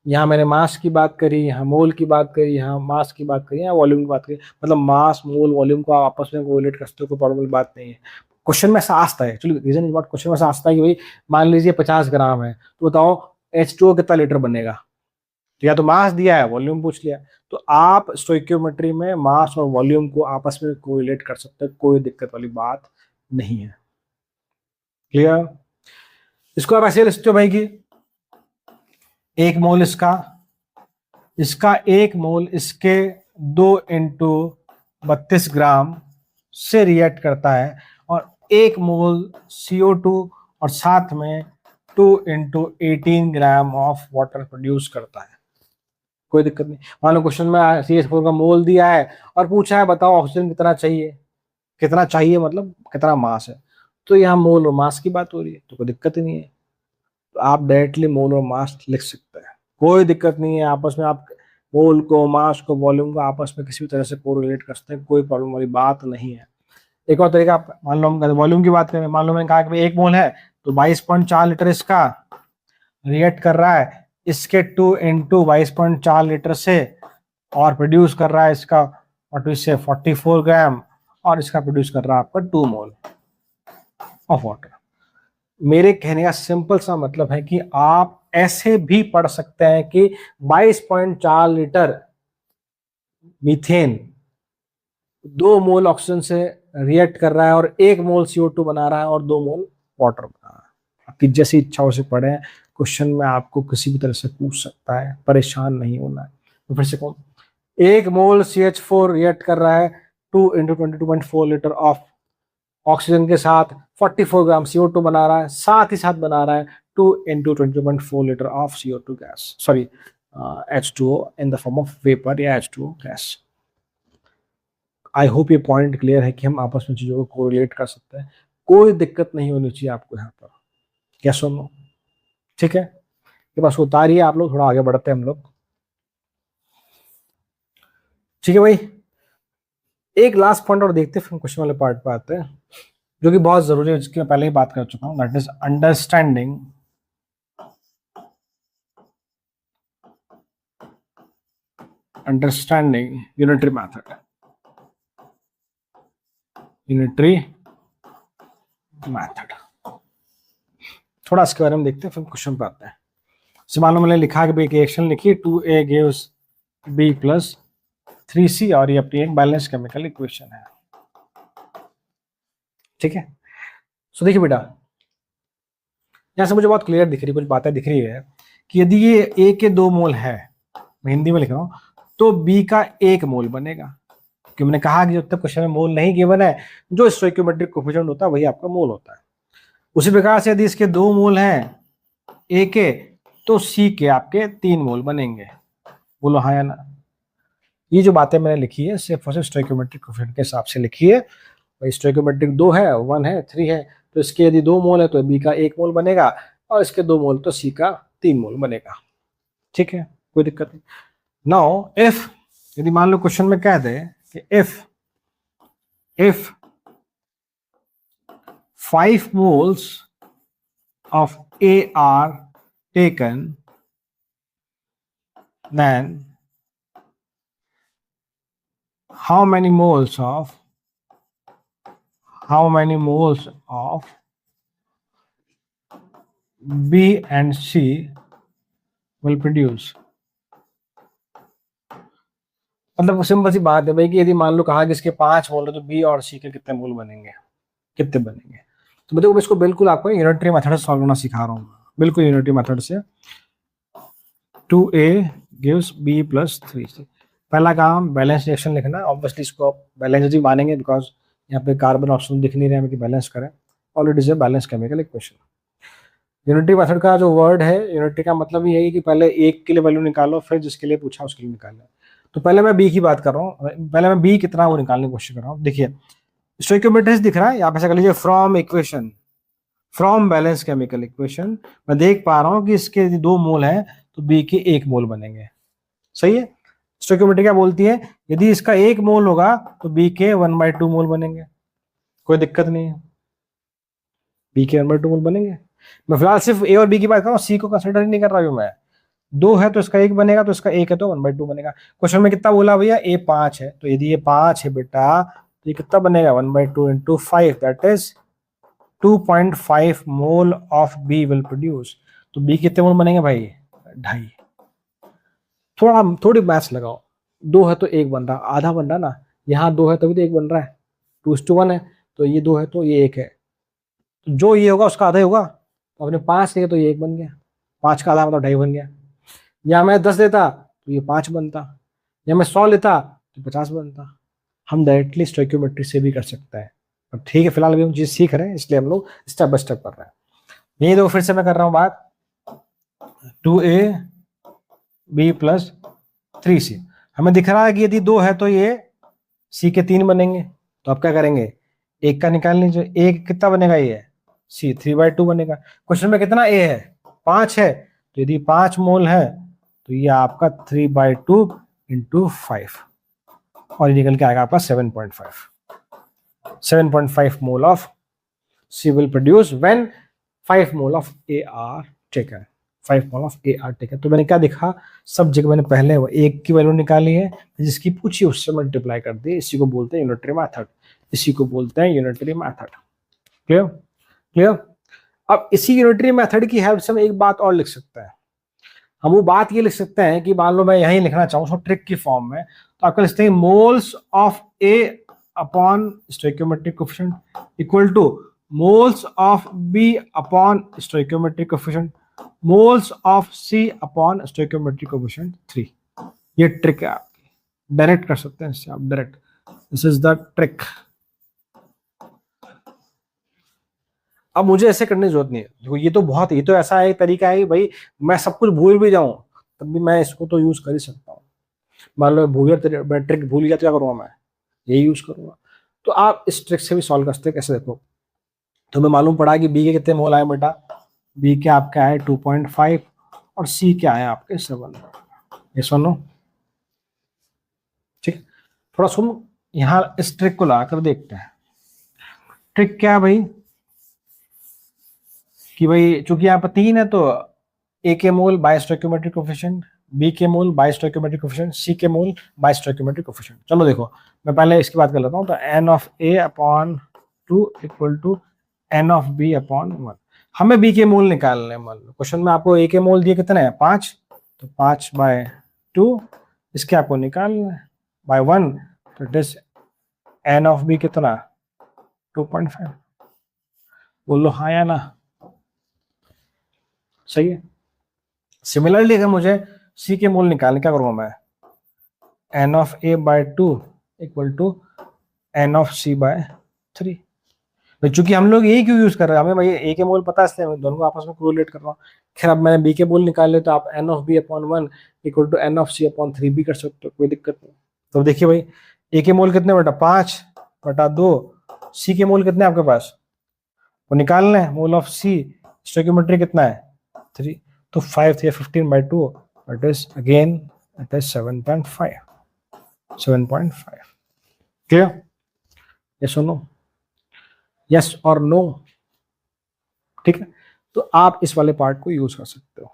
Speaker 1: यहाँ मैंने मास की बात करी, यहाँ मोल की बात करी, यहाँ मास की बात करी, यहाँ वॉल्यूम की बात करी, मतलब मास, मोल, वॉल्यूम को आप आपस में कोरिलेट कर सकते हो, कोई प्रॉब्लम बात नहीं है। क्वेश्चन में ऐसा आता है, actually reason is what, question में ऐसा आता है कि भाई मान लीजिए 50 ग्राम है, तो बताओ H2O कितना लीटर बनेगा? तो या तो मास दिया है, वॉल्यूम पूछ लिया, तो आप स्टोइकियोमेट्री में मास और वॉल्यूम को आपस में कोरिलेट कर सकते हैं, कोई दिक्कत वाली बात नहीं है। क्लियर? इसको आप ऐसे लिख सकते हो भाई कि 1 मोल इसका 1 मोल इसके 2 × 32 ग्राम से रिएक्ट करता है, और 1 मोल CO2 और साथ में 2 × 18 ग्राम ऑफ वाटर प्रोड्यूस करता है। कोई दिक्कत नहीं। मान लो क्वेश्चन में CH4 का मोल दिया है और पूछा है बताओ ऑक्सीजन कितना चाहिए, कितना चाहिए मतलब कितना मास है, तो यहाँ मोल और मास की बात हो रही है, तो कोई दिक्कत ही नहीं है। तो आप डायरेक्टली मोल और मास लिख सकते हैं, कोई दिक्कत नहीं है। आपस में आप मोल को, मास को, वॉल्यूम को आपस में किसी भी तरह से कोरिलेट कर सकते हैं, कोई प्रॉब्लम वाली बात नहीं है। एक और तरीका, आप मान लो हम वॉल्यूम की बात करें, मान लो मैंने कहा कि 1 मोल है तो 22.4 लीटर इसका रिएक्ट कर रहा है इसके 2 × 22.4 लीटर से, और प्रोड्यूस कर रहा है इसका और इससे 44 ग्राम, और इसका प्रोड्यूस कर रहा है आपका 2 मोल ऑफ वाटर। मेरे कहने का सिंपल सा मतलब है कि आप ऐसे भी पढ़ सकते हैं कि 22.4 लीटर मीथेन 2 मोल ऑक्सीजन से रिएक्ट कर रहा है और 1 मोल CO2 बना रहा है और 2 मोल वाटर बना रहा है। आपकी जैसी इच्छाओं से पढ़े, क्वेश्चन में आपको किसी भी तरह से पूछ सकता है, परेशान नहीं होना है। तो फिर से कौन, 1 मोल CH4 रिएक्ट कर रहा है 2 × 22.4 लीटर ऑफ ऑक्सीजन के साथ, 44 ग्राम CO2 बना रहा है, साथ ही साथ बना रहा है 2 × 20.4 litre of CO2 gas, sorry H2O in the form of vapour या H2O गैस। आई होप ये पॉइंट क्लियर है कि हम आपस में चीज़ों को कोरिलेट कर सकते हैं, कोई दिक्कत नहीं होनी चाहिए आपको यहाँ पर। क्या सुनो, ठीक है, ये बस उतारिए आप लोग, थोड़ा आगे बढ़ते हैं हम लोग। ठीक है भाई, एक लास्ट पॉइंट और देखते हैं, फिर क्वेश्चन वाले पार्ट पे आते हैं, जो कि बहुत जरूरी है, जिसकी मैं पहले ही बात कर चुका हूँ, that is understanding unitary method. Unitary method थोड़ा इसके बारे में देखते हैं, फिर क्वेश्चन पे आते हैं। से मान लो मैंने लिखा कि एक एक्शन लिखी 2a gives b plus 3c, और ये अपनी एक बैलेंस केमिकल इक्वेशन है। ठीक है, सो देखिए बेटा, यहां से मुझे बहुत क्लियर दिख रही, कुछ बातें दिख रही है कि यदि ये a के 2 मोल है, मैं हिंदी में लिख रहा हूं, तो b का 1 मोल बनेगा, क्योंकि मैंने कहा कि जब तक क्वेश्चन में मोल नहीं गिवन है, जो स्टोइकियोमेट्रिक कोएफिशिएंट होता है वही आपका मोल होता है। उसी प्रकार से यदि इसके 2 मोल हैं ए के, तो सी के आपके 3 मोल बनेंगे। बोलो हाँ या ना। ये जो बातें मैंने लिखी है सिर्फ और सिर्फ स्टोइकियोमेट्रिक कोएफिशिएंट के हिसाब से लिखी है। भाई स्टोइकियोमेट्रिक 2 है, 1 है, 3 है, तो इसके यदि 2 मोल है तो बी का 1 मोल बनेगा, और इसके 2 मोल तो सी का 3 मोल बनेगा। ठीक है, कोई दिक्कत नहीं। नाउ इफ, यदि मान लो क्वेश्चन में कह दे कि if 5 moles of A are taken, then how many moles of B and C will produce? मतलब सिंपल सी बात है भाई कि यदि मान लो कहा कि इसके 5 मोल है, तो बी और सी के कितने मोल बनेंगे, कितने बनेंगे। तो देखो इसको बिल्कुल आपको यूनिटरी मेथड से सॉल्व करना सिखा रहा हूँ, बिल्कुल यूनिटरी मेथड से। 2a gives b plus 3c। पहला काम बैलेंस रिएक्शन लिखना, ऑब्वियसली इसको बैलेंस ही मानेंगे, बिकॉज यहाँ पे कार्बन ऑप्शन दिख नहीं रहे हमें कि बैलेंस करें, already is a balance chemical equation. Unitary method का जो वर्ड है, यूनिटरी का मतलब ही यही कि पहले एक के लिए वैल्यू निकालो, फिर जिसके लिए पूछा उसके लिए निकालना। तो पहले मैं बी की बात कर रहा हूँ, पहले मैं बी कितना वो निकालने की कोशिश कर रहा हूँ। देखिए स्टोइकियोमेट्रिक दिख रहा है, आप ऐसा कर लीजिए from equation, from balance chemical equation मैं देख पा रहा हूँ कि इसके यदि 2 मोल है तो बी के 1 मोल बनेंगे। सही है, स्टोइकियोमेट्रिक क्या बोलती है, यदि इसका 1 मोल होगा तो बी के 1/2 मोल बनेंगे। कोई दिक्कत नहीं है, बी के 1/2 मोल बनेंगे। मैं फिलहाल सिर्फ ए और बी की बात कर रहा हूँ, सी को कंसिडर ही नहीं कर रहा हूँ मैं। 2 है तो इसका 1 बनेगा, तो इसका 1 है तो 1/2 बनेगा। क्वेश्चन में कितना बोला भैया, ए 5 है, तो यदि ये 5 है बेटा, तो ये कितना बनेगा, 1/2 × 5, that is 2.5 mole of B will produce. तो बी कितने मोल बनेंगे भाई, 2.5। थोड़ी मैथ्स लगाओ, 2 है तो 1 बन रहा, आधा बन रहा ना, यहाँ 2 है तभी तो 1 बन रहा है, 2:1 है, तो ये 2 है तो ये 1 है, तो जो ये होगा उसका आधा ही होगा। तो अपने 5 लिया तो ये 1 बन गया, 5 का आधा मतलब 2.5 बन गया। या मैं 10 लेता तो ये 5 बनता, या मैं 100 लेता तो 50 बनता। हम डायरेक्टली स्टोइकियोमेट्री से भी कर सकते हैं, पर ठीक है फिलहाल अभी हम चीज सीख रहे हैं, इसलिए हम लोग स्टेप बाय स्टेप कर रहे हैं। यही दो फिर से मैं कर रहा हूँ बात, 2a b प्लस 3c। हमें दिख रहा है कि यदि 2 है तो ये c के 3 बनेंगे, तो आप क्या करेंगे, 1 का निकाल लीजिए, 1 कितना बनेगा, ये c 3/2 बनेगा। क्वेश्चन में कितना a है, 5 है, तो यदि 5 मोल है तो ये आपका 3/2 × 5, और ये निकल के आएगा आपका 7.5 mole of C will produce when 5 mole of A are taken, 5 mole of A are taken। तो मैंने क्या देखा, सब जगह मैंने पहले वो 1 की वैल्यू निकाली है, जिसकी पूछी उससे मल्टीप्लाई कर दी। इसी को बोलते हैं यूनिटरी मेथड, इसी को बोलते हैं यूनिटरी मेथड। Clear clear. अब इसी यूनिटरी मेथड की हेल्प से हम एक बात और लिख सकते हैं। हम वो बात ये लिख सकते हैं कि मान लो मैं यही लिखना चाहूँ उसको ट्रिक की फॉर्म में, तो आपका लिखते हैं moles of A upon stoichiometric coefficient equal to moles of B upon stoichiometric coefficient, moles of C upon stoichiometric coefficient 3। ये ट्रिक है आपकी, डायरेक्ट कर सकते हैं इससे आप direct, this is the trick. अब मुझे ऐसे करने की जरूरत नहीं है, देखो ये तो ऐसा एक तरीका है भाई, मैं सब कुछ भूल भी जाऊं तब भी मैं इसको तो यूज कर ही सकता हूँ। मान लो मैं ट्रिक भूल गया तो क्या करूंगा मैं, यही यूज करूंगा। तो आप इस ट्रिक से भी सॉल्व कर सकते हैं। कैसे देखो, तुम्हें मालूम पड़ा कि बी के कितने मोल आए बेटा, बी के आपके आए 2.5 और सी के आए आपके 7। ये सुनो ठीक। थोड़ा सुन, यहाँ इस ट्रिक को लाकर देखते हैं। ट्रिक क्या है भाई कि भाई चूंकि यहाँ पर 3 है तो ए के मोल बाय स्टोइकियोमेट्रिक कोफिशिएंट, बी के मोल बाय स्टोइकियोमेट्रिक कोफिशिएंट, सी के मोल बाय स्टोइकियोमेट्रिक कोफिशिएंट। चलो देखो, मैं पहले इसकी बात कर लेता हूँ। तो n of A upon 2 equal to n of B upon 1। हमें बी के मोल निकालने हैं। मान लो क्वेश्चन में आपको ए के मोल दिए कितने हैं 5, तो 5/2 इसके आपको निकालना है बाय 1, तो it is n of B कितना 2.5। बोलो हाँ या ना, सही है। सिमिलरली अगर मुझे सी के मोल निकालने, क्या करूंगा मैं, n of A by 2 equal to n of C by 3। चूंकि हम लोग यही क्यों यूज कर रहे हैं, हमें भाई ए के मोल पता है इसलिए मैं दोनों को आपस में कोरिलेट कर रहा हूँ। खैर अब मैंने बी के मोल निकाले तो आप n of B upon 1 equal to n of C upon 3 भी कर सकते हो, कोई दिक्कत नहीं। तो देखिए भाई ए के मोल कितने बेटा 5/2, सी के मोल कितने आपके पास वो निकालना है। मोल ऑफ सी स्टोइकियोमेट्री कितना है 3, तो 5 3 15/2 it is again it is 7.5। Clear, ये सुनो, यस और नो, ठीक है। तो आप इस वाले पार्ट को यूज कर सकते हो।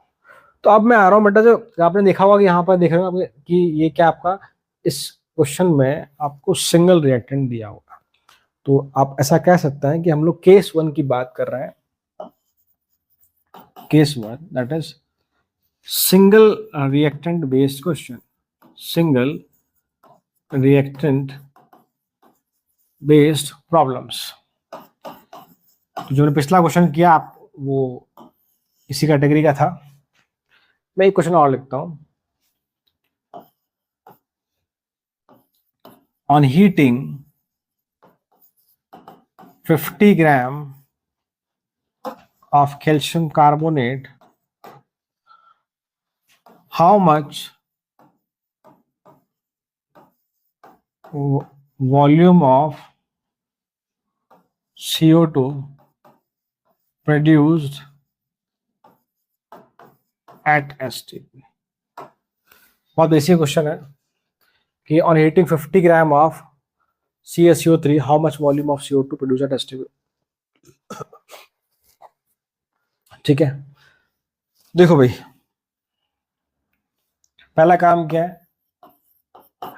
Speaker 1: तो अब मैं आ रहा हूं बेटा, जो आपने देखा होगा कि यहाँ पर देख रहे हो कि ये क्या आपका इस क्वेश्चन में आपको सिंगल रिएक्टेंट दिया होगा। तो आप ऐसा कह सकते हैं कि हम लोग केस 1 की बात कर रहे हैं। Case 1 that is single reactant based question, single reactant based problems. तो जो मैंने पिछला क्वेश्चन किया आप वो इसी कैटेगरी का था। मैं एक क्वेश्चन और लिखता हूं। On heating 50 gram of calcium carbonate, how much volume of CO2 produced at STP? बहुत बेसिक क्वेश्चन है कि on heating 50 gram of CaCO3 how much volume of CO2 produced at STP? ठीक है, देखो भाई पहला काम क्या है,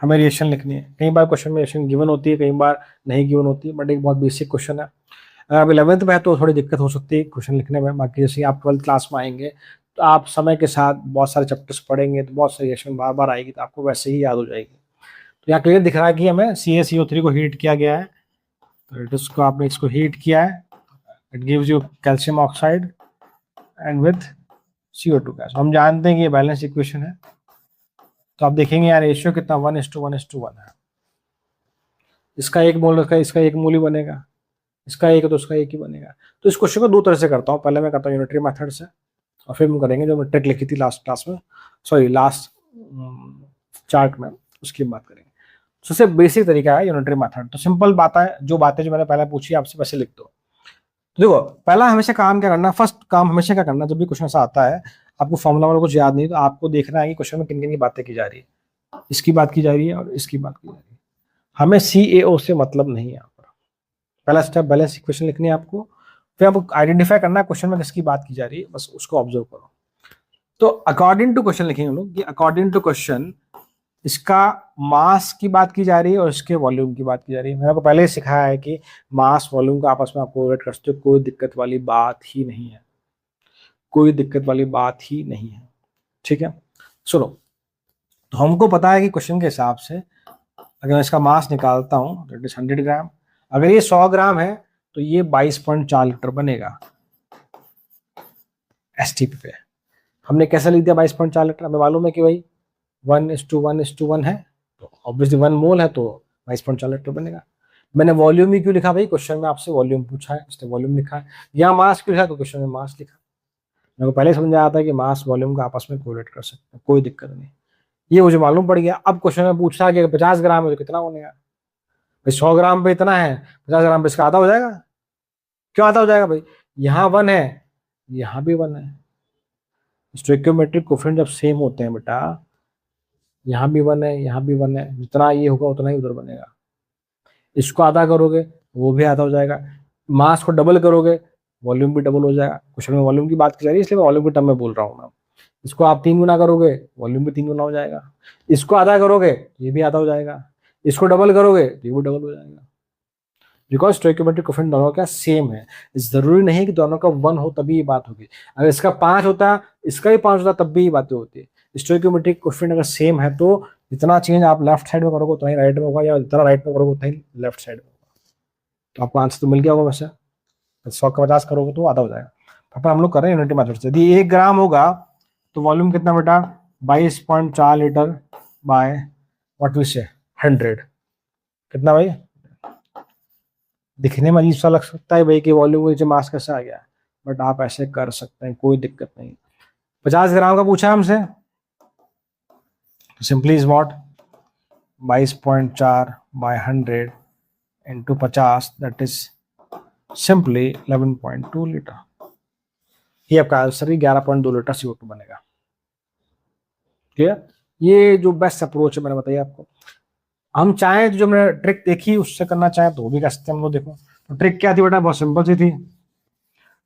Speaker 1: हमें रिएक्शन लिखनी है। कई बार क्वेश्चन में रिएक्शन गिवन होती है, कई बार नहीं गिवन होती है, बट एक बहुत बेसिक क्वेश्चन है। अगर आप 11th में है तो थोड़ी दिक्कत हो सकती है क्वेश्चन लिखने में। बाकी जैसे आप 12th क्लास में आएंगे तो आप समय के साथ बहुत सारे चैप्टर्स पढ़ेंगे तो बहुत सारी रिएक्शन बार बार आएगी, तो आपको वैसे ही याद हो जाएगी। तो यहाँ क्लियर दिख रहा है कि हमें CaCO3 को हीट किया गया है, तो इसको आपने इसको हीट किया है, it gives you calcium oxide and with CO2 gas. हम जानते हैं कि ये बैलेंस इक्वेशन है, तो आप देखेंगे यार रेशियो कितना 1:1:1 है। इसका एक मोल रखा है, इसका एक मोल ही बनेगा, इसका एक है तो उसका एक ही बनेगा। तो इस क्वेश्चन को दो तरह से करता हूँ। पहले मैं करता हूँ यूनिटरी मेथड से और फिर हम करेंगे जो मैं ट्रिक लिखी थी लास्ट क्लास में, सॉरी लास्ट चार्ट में, उसकी बात करेंगे। सबसे बेसिक तरीका है यूनिटरी मेथड। तो सिंपल बात है, जो बातें जो मैंने पहले पूछी आपसे वैसे लिख दो। तो देखो पहला हमेशा काम क्या करना, फर्स्ट काम हमेशा क्या करना, जब भी क्वेश्चन ऐसा आता है आपको फॉर्मूला वाला कुछ याद नहीं, तो आपको देखना है कि क्वेश्चन में किन किन की बातें की जा रही है। इसकी बात की जा रही है और इसकी बात की जा रही है। हमें CaO से मतलब नहीं है यहाँ पर। पहला स्टेप बैलेंस इक्वेशन लिखनी है आपको, फिर आपको आइडेंटिफाई करना है क्वेश्चन में किसकी बात की जा रही है, बस उसको ऑब्जर्व करो। तो अकॉर्डिंग टू क्वेश्चन लिखेंगे हम लोग कि अकॉर्डिंग टू क्वेश्चन इसका मास की बात की जा रही है और इसके वॉल्यूम की बात की जा रही है। मैंने आपको पहले ही सिखाया है कि मास वॉल्यूम का आपस में आप कोरिलेट कर सकते हो, कोई दिक्कत वाली बात ही नहीं है, कोई दिक्कत वाली बात ही नहीं है, ठीक है। सुनो, तो हमको पता है कि क्वेश्चन के हिसाब से अगर मैं इसका मास निकालता हूं तो इट इज 100 ग्राम। अगर ये 100 ग्राम है तो ये 22.4 लीटर बनेगा STP पे। हमने कैसे लिख दिया 22.4 लीटर, हमें मालूम है कि भाई 1:1:1 है, तो ऑब्वियसली 1 मोल है तो 22.4 लीटर बनेगा। मैंने वॉल्यूम ही क्यों लिखा भाई, क्वेश्चन में आपसे वॉल्यूम पूछा है इसलिए वॉल्यूम लिखा है। यहाँ मास क्यों लिखा, तो क्वेश्चन में मास लिखा। मेरे को पहले समझाया था कि मास वॉल्यूम का आपस में कोरिलेट कर सकते हैं, कोई दिक्कत नहीं, ये मुझे मालूम पड़ गया। अब क्वेश्चन में पूछा कि 50 ग्राम है तो कितना बनेगा, भाई 100 ग्राम पे इतना है, 50 ग्राम पे इसका आधा हो जाएगा। क्यों आधा हो जाएगा भाई? यहाँ 1 है, यहाँ भी 1 है। स्टोइकियोमेट्रिक कोफिशिएंट जब सेम होते हैं बेटा, यहाँ भी 1 है, यहाँ भी 1 है, जितना ये होगा उतना ही उधर बनेगा। इसको आधा करोगे वो भी आधा हो जाएगा, मास को डबल करोगे वॉल्यूम भी डबल हो जाएगा। क्वेश्चन में वॉल्यूम की बात की जा रही है इसलिए मैं वॉल्यूम के टर्म में बोल रहा हूँ मैं। इसको आप 3 गुना करोगे वॉल्यूम भी 3 गुना हो जाएगा। इसको आधा करोगे ये भी आधा हो जाएगा। इसको डबल करोगे तो ये भी डबल हो जाएगा। बिकॉज स्टोइकियोमेट्रिक कोफिशिएंट दोनों का सेम है। जरूरी नहीं कि दोनों का 1 हो तभी ये बात होगी। अगर इसका 5 होता, इसका भी 5 होता, तब भी ये बातें होती। स्टोइकियोमेट्रिक कोफिशिएंट अगर सेम है तो जितना चेंज आप लेफ्ट साइड में करोगे उतना ही राइट में होगा, या जितना राइट में करोगे उतना ही लेफ्ट साइड में होगा। तो आपको आंसर तो मिल गया होगा वैसे। 100 का 50 करोगे तो आधा हो जाएगा। पर हम लोग कर रहे हैं यूनिटी मेथड से। यदि 1 ग्राम होगा तो वॉल्यूम कितना बेटा? 22.4 लीटर बाय व्हाट वी से 100। कितना भाई? दिखने में अजीब सा लग सकता है भाई कि वॉल्यूम के नीचे मास कैसे आ गया, बट आप ऐसे कर सकते हैं, कोई दिक्कत नहीं। 50 ग्राम का पूछा हमसे, simply is what 22.4 by 100 into 50, that is simply 11.2 litre. ये आपका आंसर ही 11.2 लीटर CO2 बनेगा। क्लियर? ये जो बेस्ट अप्रोच है मैंने बताया आपको। हम चाहें तो जो मैंने ट्रिक देखी उससे करना चाहें तो वो भी कर सकते हैं हम लोग। देखो तो ट्रिक क्या थी बेटा? बहुत सिंपल सी थी।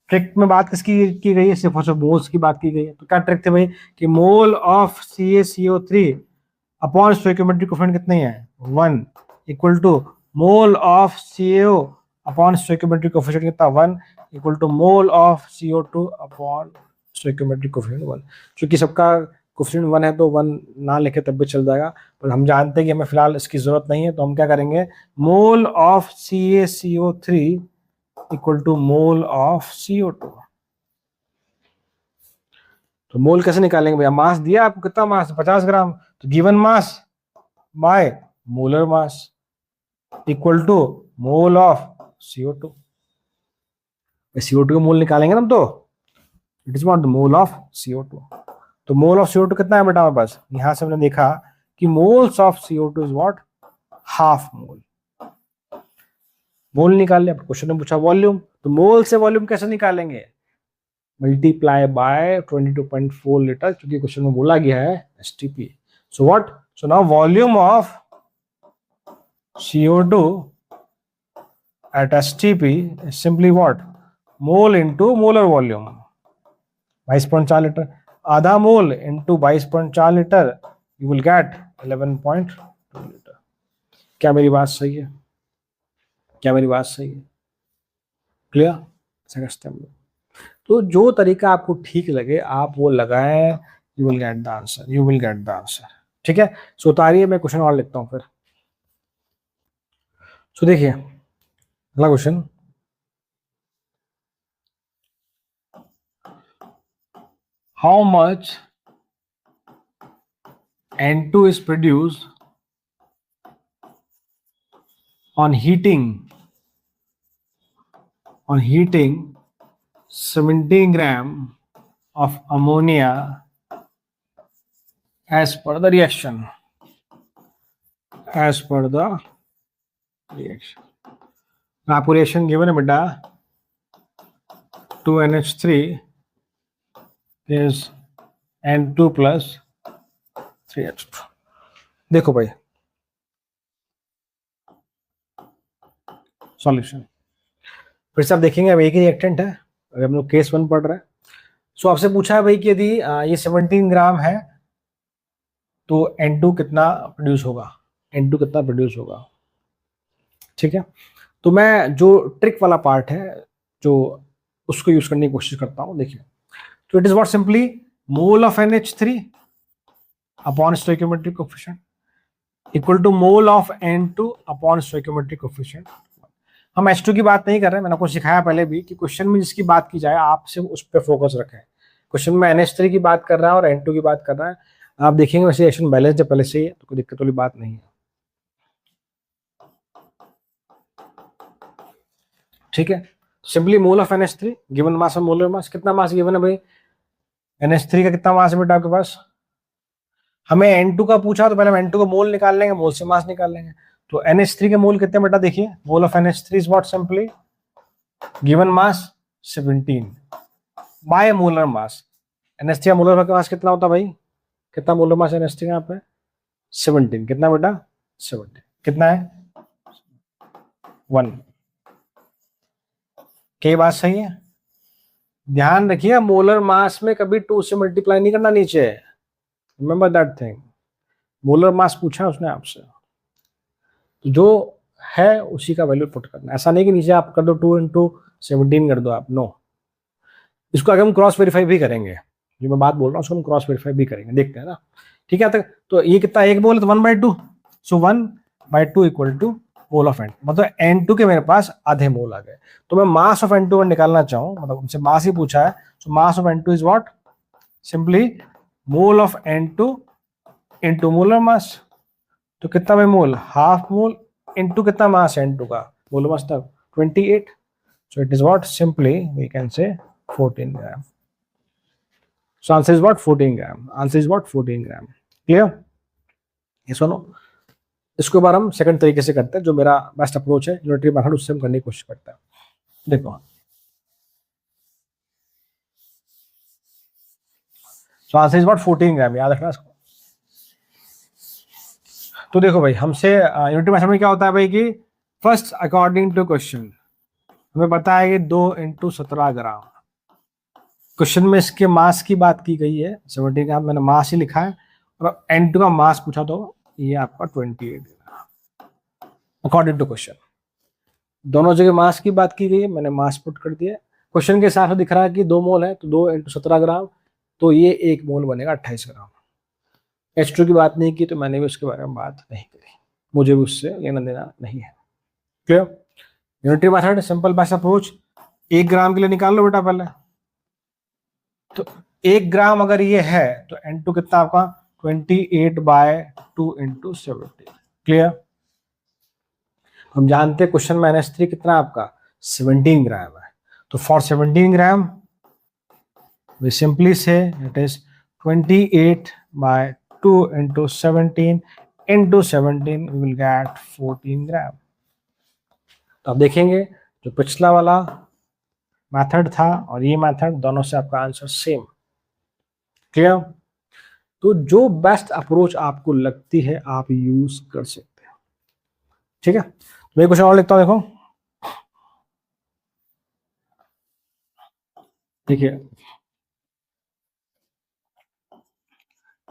Speaker 1: ट्रिक में बात किसकी की गई है? सिर्फ और सिर्फ मोल्स की बात की गई है। तो क्या ट्रिक थी भाई कि mole of CaCO3 upon stoichiometric coefficient कितनी है? 1 equal to mole of CO upon stoichiometric coefficient कितना? 1 equal to mole of CO2 upon stoichiometric coefficient 1। क्योंकि सबका कोफिशिएंट 1 है तो 1 ना लिखे तब भी चल जाएगा, पर हम जानते हैं कि हमें फिलहाल इसकी जरूरत नहीं है, तो हम क्या करेंगे? Mole of CaCO3 equal to mole of CO2। तो मोल कैसे निकालेंगे भैया? मास दिया आपको, कितना मास? 50 ग्राम। तो given mass by molar mass equal to mole of CO2। CO2 का मोल निकालेंगे ना हम, तो it is what the mole of CO2। तो मोल ऑफ CO2 कितना है बेटा हमारे पास? यहां से हमने देखा कि moles of CO2 is what half mole. Mole निकाल लिया। क्वेश्चन ने पूछा वॉल्यूम, तो मोल से वॉल्यूम कैसे निकालेंगे? मल्टीप्लाई बाय 22.4 लीटर, क्योंकि क्वेश्चन में बोला गया है STP। So what? So now volume of CO2 at STP is simply what? Mole into molar volume. 22.4 litre, आधा mole into 22.4 litre, you will get 11.2 litre. क्या मेरी बात सही है? क्या मेरी बात सही है? क्लियर? समझते हम लोग। तो जो तरीका आपको ठीक लगे आप वो लगाएं, you will get the answer, you will get the answer. ठीक है? सो उतारिए, मैं क्वेश्चन और लिखता हूं फिर। सो देखिए अगला question, how much N2 is produced on heating 70 gram of ammonia as per the reaction. आपको रिएक्शन गिवन है बेटा 2NH3 is N2 plus 3H2। देखो भाई सॉल्यूशन फिर से आप देखेंगे, अब एक ही रिएक्टेंट है, अगर हम लोग केस 1 पढ़ रहे हैं। सो आपसे पूछा है भाई कि यदि ये 17 ग्राम है तो N2 कितना प्रोड्यूस होगा? N2 कितना प्रोड्यूस होगा? ठीक है, तो मैं जो ट्रिक वाला पार्ट है जो उसको यूज करने की कोशिश करता हूं। देखिए तो it is what simply mole of NH3 upon stoichiometric coefficient equal to mole of N2 upon stoichiometric coefficient. हम H2 की बात नहीं कर रहे हैं, मैंने आपको सिखाया पहले भी कि क्वेश्चन में जिसकी बात की जाए आप सिर्फ उस पर फोकस रखें। क्वेश्चन में NH3 की बात कर रहा है और N2 की बात कर रहा है, आप देखेंगे वैसे रिएक्शन बैलेंस है पहले से ही, तो कोई दिक्कत वाली बात नहीं है। ठीक है, simply mole of NH3 given mass और मोलर मास। कितना मास गिवन है भाई? NH3 का कितना मास है बेटा आपके पास? हमें N2 का पूछा तो पहले हम N2 का मोल निकाल लेंगे, मोल से मास निकाल लेंगे। तो NH3 के मोल कितने बेटा, देखिए मोल of NH3 is what, simply given mass 17 bye molar mass. NH3 का मोलर मास कितना होता है भाई, कितना मोलर मास NH3 का यहाँ पे 17, कितना बेटा 17, कितना है 1। क्या बात सही है? ध्यान रखिए मोलर मास में कभी 2 से मल्टीप्लाई नहीं करना नीचे, remember that thing. Molar mass पूछा उसने आपसे, तो जो है उसी का वैल्यू पुट करना, ऐसा नहीं कि नीचे आप कर दो 2 इंटू 17 कर दो आप, नो। इसको आगे हम क्रॉस वेरीफाई भी करेंगे, जो मैं बात बोल रहा हूँ उसको हम क्रॉस वेरीफाई भी करेंगे, देखते हैं ना, ठीक है। तो ये कितना, एक मोल है तो 1/2, so 1/2 equal to mole of N, मतलब N2 के मेरे पास आधे मोल आ गए। तो मैं मास ऑफ N2 निकालना चाहूँ, मतलब उनसे मास ही पूछा है, so mass of N2 is what, simply mole of N2 into molar mass. तो कितना भाई मोल, हाफ मोल इंटू कितना मास है N2 का, मोलर मास था 28, so it is what, simply we can say 14 gram. So answer is what, 14 gram, answer is what 14 gram, clear? ये सुनो, इसको बार हम सेकंड तरीके से करते हैं, जो मेरा बेस्ट अप्रोच है यूनिटरी मेथड, उससे हम करने की कोशिश करते हैं। देखो, सो आंसर इज व्हाट 14 ग्राम, याद रखना इसको। तो देखो भाई, हमसे यूनिटरी मेथड में क्या होता है भाई कि फर्स्ट अकॉर्डिंग टू क्वेश्चन हमें पता है कि 2 इंटू 17 ग्राम, क्वेश्चन में इसके मास की बात की गई है 17 ग्राम, मैंने मास ही लिखा है, और N2 का मास पूछा तो ये आपका 28 ग्राम अकॉर्डिंग टू क्वेश्चन। दोनों जगह मास की बात की गई है, मैंने मास पुट कर दिया। क्वेश्चन के हिसाब से दिख रहा है कि 2 मोल है, तो 2 इंटू 17 ग्राम, तो ये 1 मोल बनेगा 28 ग्राम। H2 की बात नहीं की तो मैंने भी उसके बारे में बात नहीं करी, मुझे भी उससे लेना देना नहीं है, clear? Unitary method, simple best approach. 1 ग्राम के लिए निकाल लो बेटा पहले, तो 1 ग्राम अगर ये है तो N2 कितना आपका 28/2 इंटू 17, क्लियर? हम जानते हैं क्वेश्चन में NH3 कितना आपका 17 ग्राम है, तो for 17 gram we simply say it is 28/2 into 17 into 17, we will get 14 ग्राम। तो आप देखेंगे जो पिछला वाला मेथड था और ये मेथड, दोनों से आपका आंसर सेम, क्लियर? तो जो बेस्ट अप्रोच आपको लगती है आप यूज कर सकते हैं, ठीक है? मैं क्वेश्चन और लिखता हूं, देखो, देखिए,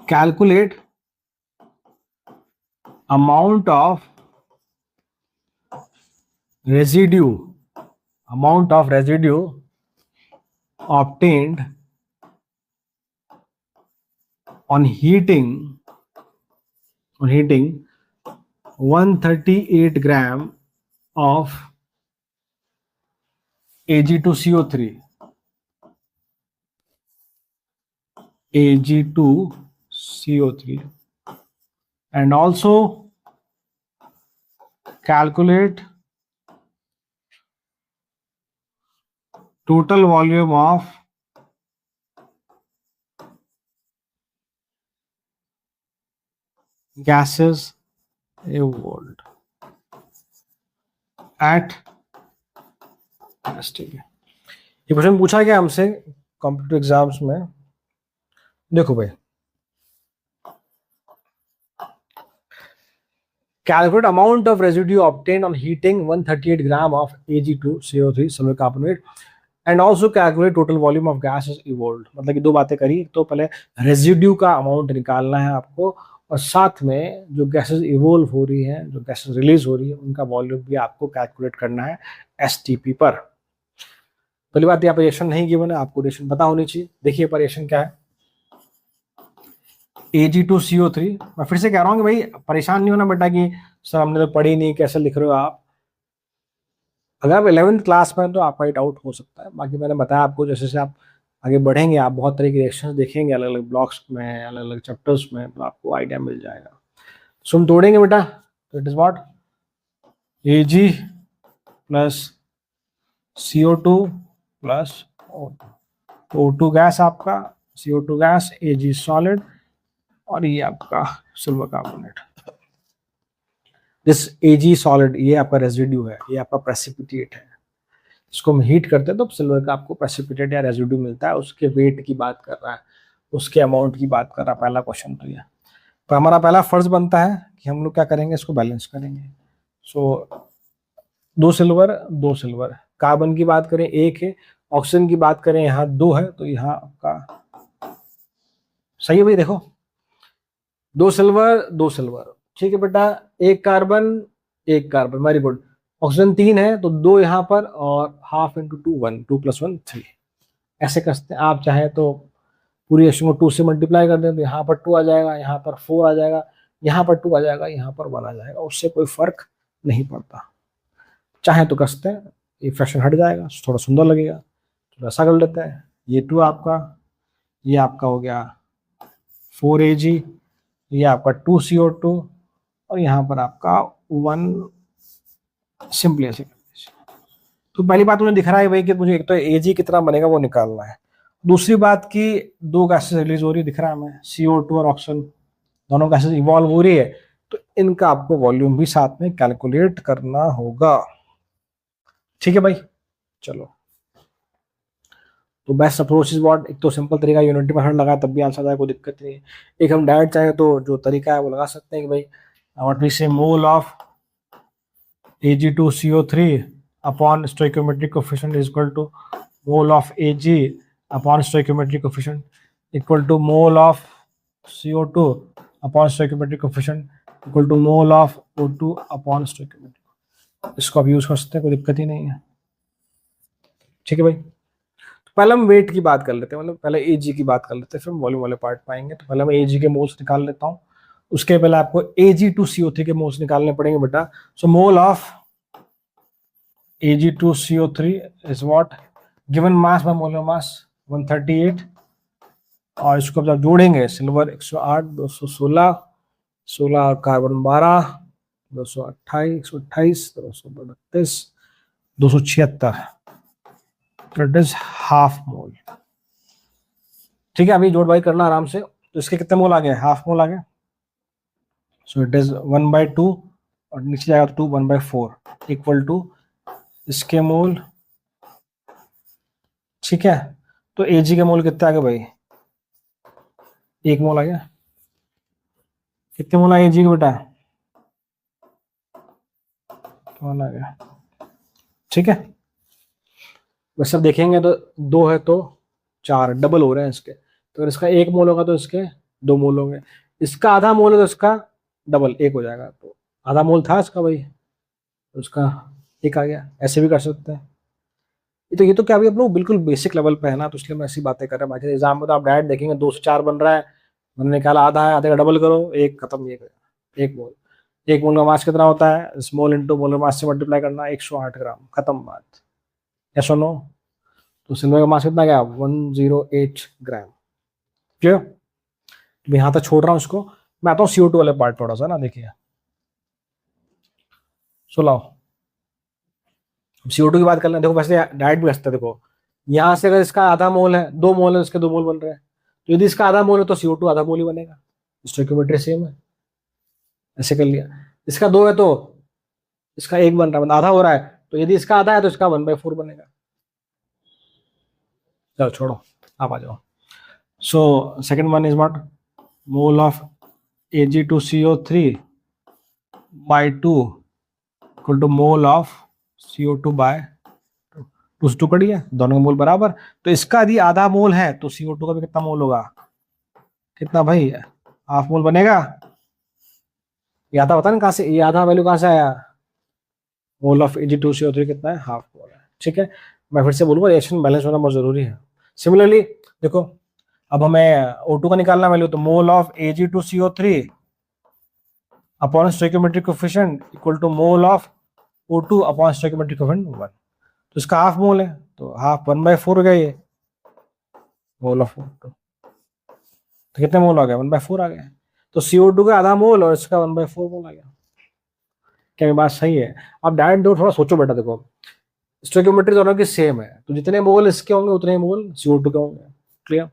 Speaker 1: calculate amount of residue obtained on heating 138 gram of Ag2CO3 and also calculate total volume of gases evolved at STP। ये क्वेश्चन पूछा गया हमसे कॉम्पिटिटिव एग्जाम्स में। देखो भाई, calculate amount of residue obtained on heating 138 gram of Ag2CO3 similar carbonate and also calculate total volume of gases evolved। मतलब कि दो बातें करी, तो पहले रेजिड्यू का अमाउंट निकालना है आपको, और साथ में जो गैसेस इवोल्व हो रही हैं, जो गैसेस रिलीज हो रही है, उनका वॉल्यूम भी आपको कैलकुलेट करना है STP पर। पहली बात, यहाँ पर रिएक्शन नहीं गिवन है, आपको रिएक्शन पता होनी चाहिए। देखिए पर रिएक्शन क्या है, Ag2CO3। मैं फिर से कह रहा हूँ कि भाई परेशान नहीं होना बेटा कि सर हमने तो पढ़ी नहीं, कैसे लिख रहे हो आप। अगर आप 11th क्लास में तो आपका डाउट हो सकता है, बाकी मैंने बताया आपको, जैसे जैसे आप आगे बढ़ेंगे आप बहुत तरह के रिएक्शंस देखेंगे अलग अलग ब्लॉक्स में, अलग अलग चैप्टर्स में, तो आपको आइडिया मिल जाएगा। सो हम तोड़ेंगे बेटा, तो it is what Ag plus CO2 plus O2 gas आपका, CO2 गैस, Ag सॉलिड, और ये आपका silver carbonate. This Ag solid, ये आपका रेजिड्यू है, ये आपका प्रेसिपिटेट है। इसको हम हीट करते हैं तो सिल्वर का आपको प्रेसिपिटेट या रेजिड्यू मिलता है। उसके वेट की बात कर रहा है, उसके अमाउंट की बात कर रहा है पहला क्वेश्चन तो ये। तो हमारा पहला फर्ज बनता है कि हम लोग क्या करेंगे, इसको बैलेंस करेंगे। सो 2 सिल्वर 2 सिल्वर, कार्बन की बात करें 1 है, ऑक्सीजन की बात करें यहाँ 2 है, तो यहाँ आपका सही है भाई। देखो 2 सिल्वर 2 सिल्वर, ठीक है बेटा, 1 carbon 1 carbon, very good. Oxygen 3 है तो 2 यहाँ पर, और हाफ इंटू 2 1, 2 + 1 3। ऐसे करते हैं। आप चाहे तो पूरी रेशियो को 2 से मल्टीप्लाई कर दें तो यहाँ पर 2 आ जाएगा, यहाँ पर 4 आ जाएगा, यहाँ पर 2 आ जाएगा, यहाँ पर 1 आ जाएगा, उससे कोई फर्क नहीं पड़ता। चाहे तो कसते हैं, ये फ्रैक्शन हट जाएगा, थोड़ा सुंदर लगेगा, तो ऐसा कर लेते हैं। ये 2 आपका, ये आपका हो गया 4 Ag, ये आपका 2 CO2, और यहाँ पर आपका 1, सिंपली ऐसे। तो पहली बात मुझे दिख रहा है भाई कि मुझे एक तो Ag कितना बनेगा वो निकालना है। दूसरी बात की 2 गैसेस रिलीज हो रही है, दिख रहा है हमें, CO2 और ऑक्सीजन, दोनों गैसेस इवॉल्व हो रही है, तो इनका आपको वॉल्यूम भी साथ में कैलकुलेट करना होगा। ठीक है भाई, चलो। तो बेस्ट अप्रोच इज व्हाट, एक तो सिंपल तरीका यूनिटी मेथड लगा तब भी आंसर आए, कोई दिक्कत नहीं है। एक हम डायरेक्ट चाहे तो जो तरीका है वो लगा सकते हैं कि भाई what we say mole of Ag2CO3 upon stoichiometric coefficient is equal to mole of Ag upon stoichiometric coefficient equal to mole of CO2 upon stoichiometric coefficient equal to mole of O2 upon stoichiometric. इसको आप use कर सकते हैं, कोई दिक्कत ही नहीं है। ठीक है भाई, तो पहले हम वेट की बात कर लेते हैं, मतलब पहले Ag की बात कर लेते हैं, फिर हम वॉल्यूम वाले पार्ट पाएंगे। तो पहले मैं Ag के मोल्स निकाल लेता हूँ, उसके पहले आपको Ag2CO3 के मोल्स निकालने पड़ेंगे बेटा। So mole of Ag2CO3 is what, given mass by molar mass 138, और इसको जब जोड़ेंगे सिल्वर 108, 216, 16 और कार्बन 12, 228, 128, 232, 276, इट इज हाफ मोल। ठीक है, अभी जोड़ भाई करना आराम से। तो इसके कितने मोल आ गए, हाफ मोल आ गए। सो इट इज 1/2, और नीचे जाएगा तो 2 1/4 इक्वल टू इसके मोल। ठीक है, तो Ag के मोल कितने आ गए भाई, 1 मोल आ गया। कितने मोल आए Ag के बेटा, 1 आ गया। ठीक है, वैसे अब देखेंगे तो 2 है तो 4, डबल हो रहे हैं इसके। तो अगर इसका 1 मोल होगा तो इसके 2 मोल होंगे, इसका आधा मोल है तो इसका डबल 1 हो जाएगा। तो आधा मोल था इसका भाई, तो उसका 1 आ गया। ऐसे भी कर सकते हैं। ये तो क्या अभी आप लोग बिल्कुल बेसिक लेवल पे है ना, तो इसलिए मैं ऐसी बातें कर रहा हूँ। बाकी एग्जाम में तो आप डायरेक्ट देखेंगे 2 से 4 बन रहा है, मैंने निकाला आधा है, आधे का डबल करो, 1 खत्म, ये 1 मोल। 1 मोल का मास कितना होता है, स्मॉल इंटू मोलर मास से मल्टीप्लाई करना, 108 ग्राम, खत्म बात। यस और नो। तो सिल्वर का मास कितना गया, 108 ग्राम। क्लियर, मैं यहाँ तक छोड़ रहा हूँ इसको, मैं आता हूँ CO2 वाले पार्ट थोड़ा सा ना, देखिए। सो लाओ CO2 की बात कर लें। देखो वैसे डायरेक्ट भी हंसते, देखो यहाँ से अगर इसका आधा मोल है, 2 मोल है, इसके 2 मोल बन रहे हैं, तो यदि इसका आधा मोल है तो CO2 आधा मोल ही बनेगा, स्टोइकियोमेट्री सेम है। ऐसे कर लिया। इसका 2 है तो इसका 1 बन रहा है, आधा हो रहा है, तो यदि इसका आधा है तो इसका 1/4 बनेगा। चलो छोड़ो, आप आ जाओ। So second one is what, mole of Ag2CO3 by 2 equal to mole of CO2 by 2 से 2 कट गया, दोनों के मोल बराबर। तो इसका यदि आधा मोल है तो CO2 का भी कितना मोल होगा, कितना भाई, हाफ मोल बनेगा। ये आधा पता नहीं कहाँ से, ये आधा वैल्यू कहाँ से आया, मोल ऑफ Ag2CO3 कितना है, हाफ मोल है। ठीक है, मैं फिर से बोलूंगा रिएक्शन बैलेंस होना बहुत जरूरी है। सिमिलरली देखो, अब हमें O2 का निकालना वैल्यू, तो mole of Ag2CO3 upon stoichiometric coefficient equal to mole of O2 upon stoichiometric coefficient 1। तो इसका हाफ मोल है, तो हाफ 1/4 हो गया, ये मोल ऑफ O2, तो कितने मोल आ गया, 1/4 आ गया। तो CO2 का आधा मोल और इसका 1/4 मोल आ गया। क्या ये बात सही है? आप डायरेक्ट दो, थोड़ा सोचो बेटा। देखो स्टोइकियोमेट्री दोनों की सेम है, तो जितने मोल इसके होंगे उतने ही मोल CO2 के होंगे। क्लियर,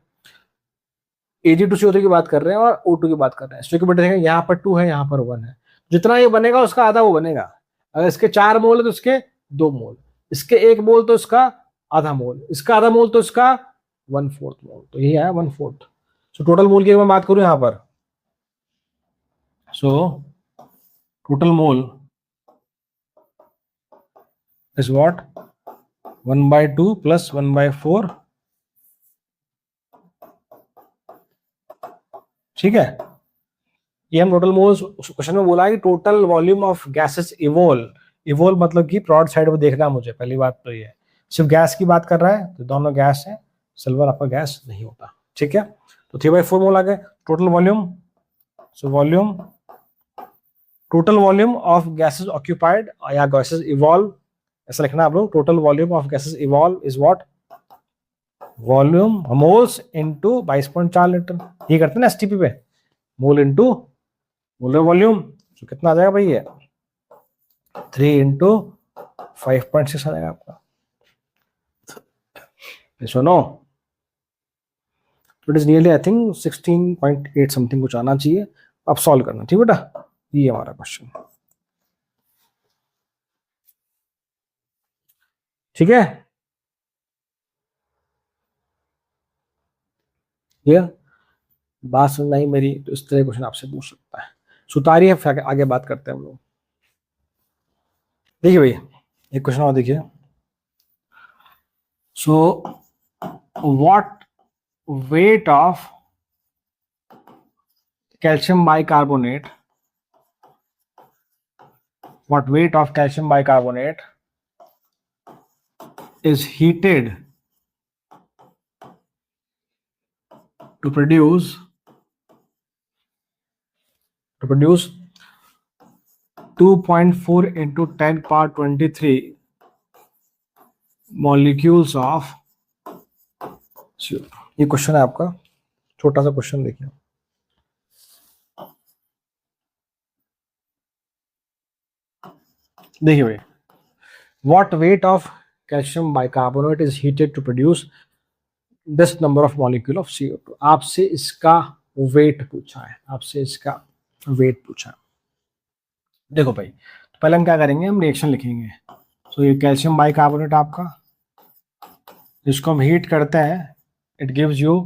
Speaker 1: Ag2CO3 की बात कर रहे हैं और O2 की बात कर रहे हैं। स्टोइकियोमेट्री देखेंगे, यहाँ पर 2 है, यहाँ पर 1 है, जितना ये बनेगा उसका आधा वो बनेगा। अगर इसके 4 मोल है तो इसके 2 मोल, इसके 1 मोल तो इसका आधा मोल, इसका आधा मोल तो इसका 1/4 मोल, तो यही आया 1/4। सो टोटल मोल की मैं बात करूं यहां पर, so total mole is what 1/2 plus 1/4, ठीक है। ये हम टोटल मोल्स क्वेश्चन में बोला है कि total volume of gases evolve, evolve मतलब कि ब्रॉड साइड में देखना मुझे, पहली बात तो ये है। सिर्फ गैस की बात कर रहा है तो दोनों गैस है, सिल्वर आपका गैस नहीं होता, ठीक है। तो 3/4 मोल आ गए total volume. So volume, total volume of gases occupied या गैसेस इवॉल्व, ऐसा लिखना आप लोग, total volume of gases evolve is what volume moles into 22.4 litre, ये करते हैं ना एसटीपी पे, मोल इनटू मोलर वॉल्यूम। तो कितना आ जाएगा भाई ये 3 इंटू 5.6 आ जाएगा आपका, सुनो। तो it is nearly I think 16.8 something कुछ आना चाहिए, आप सॉल्व करना, ठीक बेटा। ये हमारा क्वेश्चन, ठीक है। ये बात समझ नहीं मेरी, तो इस तरह क्वेश्चन आपसे पूछ सकता है। सुतारी है, फिर आगे बात करते हैं हम लोग। देखिए भाई एक क्वेश्चन और देखिए। So what weight of calcium bicarbonate, what weight of calcium bicarbonate is heated to produce 2.4 into 10 power 23 molecules of CO2। ये क्वेश्चन है आपका, छोटा सा क्वेश्चन देखिए। देखिए भाई, what weight of calcium bicarbonate is heated to produce this number of molecule of CO2। आपसे इसका वेट पूछा है, आपसे इसका वेट पूछा है। देखो भाई, तो पहले हम क्या करेंगे, हम रिएक्शन लिखेंगे। तो ये कैल्शियम बाइकार्बोनेट आपका, जिसको हम हीट करते हैं, it gives you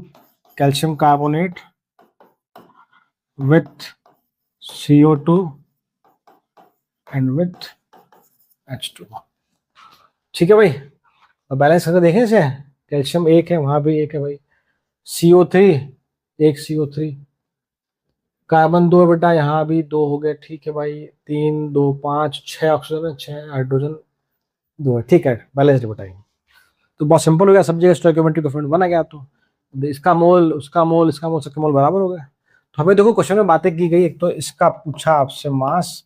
Speaker 1: calcium carbonate with CO2 and with H2O, ठीक है भाई। और बैलेंस करके देखें इसे, कैल्शियम 1 है, वहां भी 1 है भाई, CO3 1 CO3, कार्बन 2 है बेटा, यहाँ भी 2 हो गए, ठीक है भाई, 3 2 5 6 ऑक्सीजन, 6 हाइड्रोजन 2 है, ठीक है, बैलेंस्ड बताइए। तो बहुत सिंपल हो गया, सब जगह स्टोइकियोमेट्रिक कोएफिशिएंट बना गया। तो इसका मोल, उसका मोल, इसका मोल, सबके मोल बराबर हो गए। तो हमें देखो क्वेश्चन में बातें की गई, एक तो इसका पूछा आपसे मास,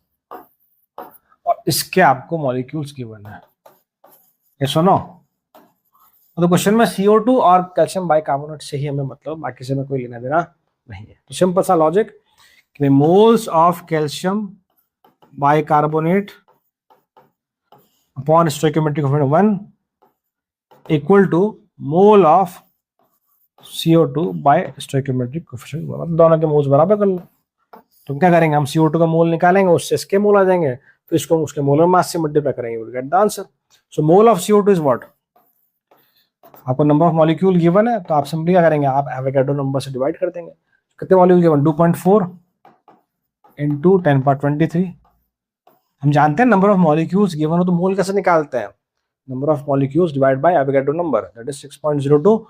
Speaker 1: और इसके आपको मॉलिक्यूल्स गिवन है, ये सुनो। तो क्वेश्चन में CO2 और कैल्शियम बाइकार्बोनेट से ही हमें मतलब, बाकी से हमें कोई लेना देना नहीं है। तो सिंपल सा लॉजिक कि moles of calcium bicarbonate upon stoichiometric coefficient 1 equal to mole of CO2 by stoichiometric coefficient, मतलब दोनों के मोल्स बराबर कर लो। तो क्या करेंगे, हम CO2 का मोल निकालेंगे, उससे इसके मोल आ जाएंगे, फिर इसको उसके मोलर मास से मल्टीप्लाई करेंगे, will get the answer. So mole of CO2 is what, आपको नंबर ऑफ मॉलिक्यूल गिवन है, तो आप सिंपली क्या करेंगे, आप एवोगाड्रो नंबर से डिवाइड कर देंगे। कितने मॉलिक्यूल गिवन, 2.4 इंटू 10⁻23। हम जानते हैं नंबर ऑफ मॉलिक्यूल्स गिवन हो तो मोल कैसे निकालते हैं, number of molecules divide by Avogadro number, that is 6.02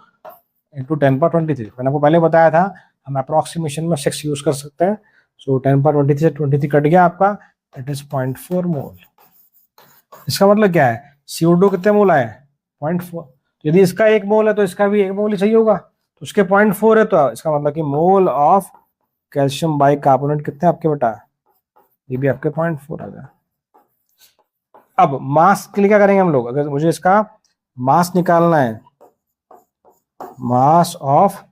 Speaker 1: into 10⁻23। मैंने आपको पहले बताया था हम अप्रोक्सीमेशन में 6 यूज कर सकते हैं। सो 10⁻23 से 23 कट गया आपका, इट इज 0.4 मोल। इसका मतलब क्या है, CO2 कितने मोल आए, 0.4। यदि इसका 1 मोल है तो इसका भी 1 मोल ही चाहिए होगा, तो उसके 0.4 है, तो इसका मतलब कि मोल ऑफ कैल्शियम बाइकार्बोनेट कितने आपके बेटा, ये भी आपके 0.4 आ गया। अब मास के लिए क्या करेंगे हम लोग, अगर मुझे इसका मास निकालना है, मास ऑफ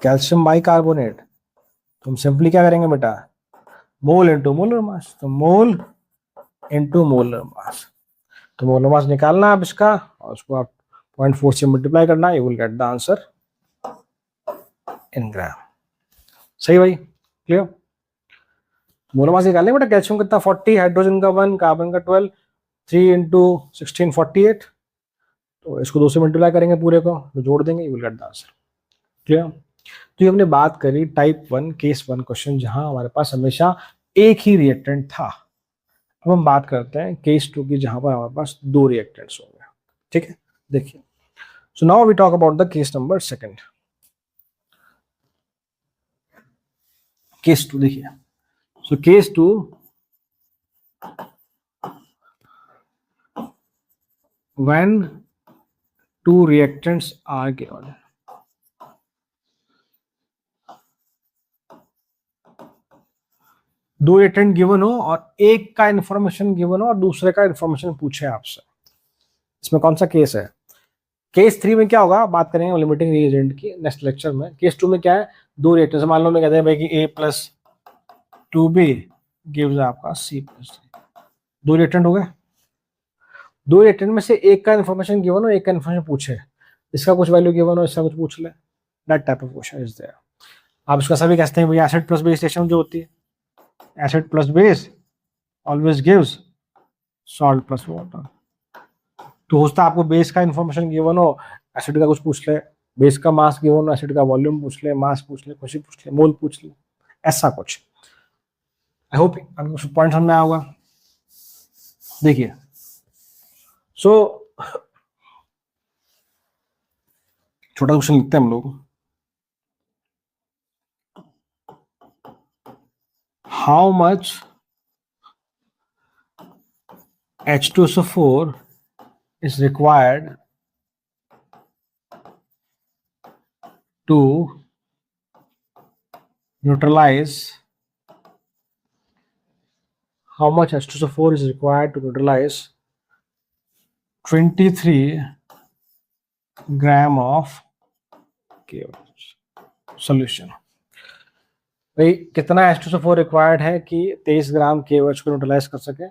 Speaker 1: कैल्शियम बाइकार्बोनेट, तो हम सिंपली क्या करेंगे बेटा, मोल इंटू मोलर मास, तो मोल इंटू मोलर मास। तो मोलर मास निकालना आप इसका, और उसको आप 0.4 से मल्टीप्लाई करना, you will get the answer in gram. सही भाई, क्लियर। मोलर मास निकालने बेटा, कैल्शियम कितना 40, हाइड्रोजन का 1, कार्बन का 12, 3 इंटू 16 48, तो इसको 2 से मल्टीप्लाई करेंगे पूरे को, तो जोड़ देंगे, you will get the answer. Clear? तो ये हमने बात करी टाइप 1 केस 1 क्वेश्चन, जहां हमारे पास हमेशा एक ही रिएक्टेंट था। अब हम बात करते हैं केस 2 की, जहां पर हमारे पास 2 रिएक्टेंट्स होंगे। ठीक है, देखिए। So now we talk about the case number 2। Case 2 देखिए। So case 2, when 2 reactants are given, दो रिएक्टेंट गिवन हो और एक का इंफॉर्मेशन गिवन हो और दूसरे का इंफॉर्मेशन पूछे आपसे, इसमें कौन सा केस है? केस 3 में क्या होगा, बात करेंगे लिमिटिंग रिएजेंट की नेक्स्ट लेक्चर में। केस 2 में क्या है, दो रिएक्टेंट्स, मान लो मैं कहते हैं भाई कि A+2B गिव्स आपका C+3, दो रिएक्टेंट हो गए। दो रिएक्टेंट में से एक का इंफॉर्मेशन गिवन हो, एक का इंफॉर्मेशन पूछे, इसका कुछ वैल्यू गिवन हो, इसका कुछ पूछ ले, that type of question is there. आप इसका सभी कहते हैं भैया एसिड प्लस बेस रिएक्शन जो होती है, acid plus base always gives salt plus water. तो हो सकता है आपको बेस का इंफॉर्मेशन गिवन हो, एसिड का कुछ पूछ ले, बेस का मास गिवन हो, एसिड का वॉल्यूम पूछ ले, मास पूछ ले, कुछ पूछ ले, मोल पूछ ले, ऐसा कुछ। आई होप आपको कुछ पॉइंट समझ में आया होगा। देखिए, सो छोटा क्वेश्चन लिखते हैं हम लोग। How much H2SO4 is required to neutralize, how much H2SO4 is required to neutralize 23 gram of KOH solution। भाई कितना H2SO4 रिक्वायर्ड है कि 23 ग्राम KOH को न्यूट्रलाइज कर सके?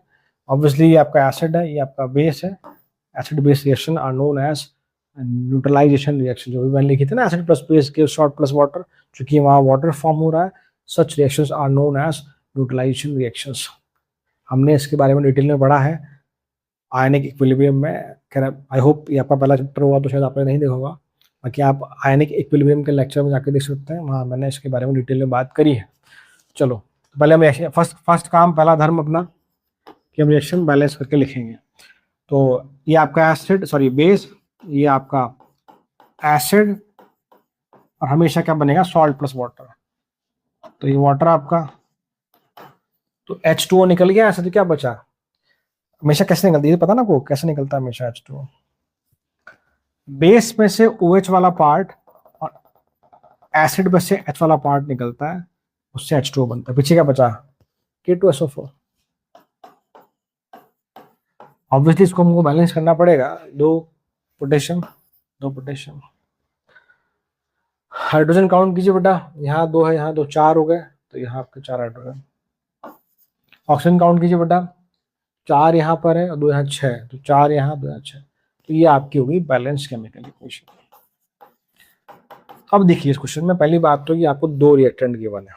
Speaker 1: ऑब्वियसली ये आपका एसिड है, ये आपका बेस है। Acid base reaction are known as neutralisation reaction, जो भी मैंने लिखी थी ना, एसिड प्लस बेस के सॉल्ट प्लस वाटर, चूंकि वहाँ वाटर फॉर्म हो रहा है, such reactions are known as neutralisation reactions. हमने इसके बारे में डिटेल में पढ़ा है आयनिक इक्विलिब्रियम में। खैर आई होप ये आपका पहला चैप्टर हुआ तो शायद आपने नहीं देखा होगा, बाकी आप आयनिक इक्विलिब्रियम के लेक्चर में जाके देख सकते हैं, वहाँ मैंने इसके बारे में डिटेल में बात करी है। चलो पहले हम फर्स्ट काम, पहला धर्म अपना कि हम रिएक्शन बैलेंस करके लिखेंगे। तो ये आपका एसिड, सॉरी बेस, ये आपका एसिड, और हमेशा क्या बनेगा, सॉल्ट प्लस वाटर। तो ये वाटर आपका, तो H2O निकल गया, ऐसा तो क्या बचा? हमेशा कैसे निकलती है पता ना को, कैसे निकलता है हमेशा H2O? बेस में से OH वाला पार्ट और एसिड में से H वाला पार्ट निकलता है, उससे H2O बनता है। पीछे क्या बचा, K2SO4। ऑब्वियसली इसको हमको बैलेंस करना पड़ेगा, दो पोटेशियम। हाइड्रोजन काउंट कीजिए बेटा, यहाँ 2 है, यहाँ 2, 4 हो गए, तो यहाँ आपके 4 हाइड्रोजन। ऑक्सीजन काउंट कीजिए बेटा, 4 यहाँ पर है और 2 यहाँ 6, तो 4 यहाँ, 2 यहाँ 6, तो ये आपकी होगी बैलेंस केमिकल इक्वेशन। अब देखिए इस क्वेश्चन में पहली बात तो ये आपको 2 रिएक्टेंट गिवन है।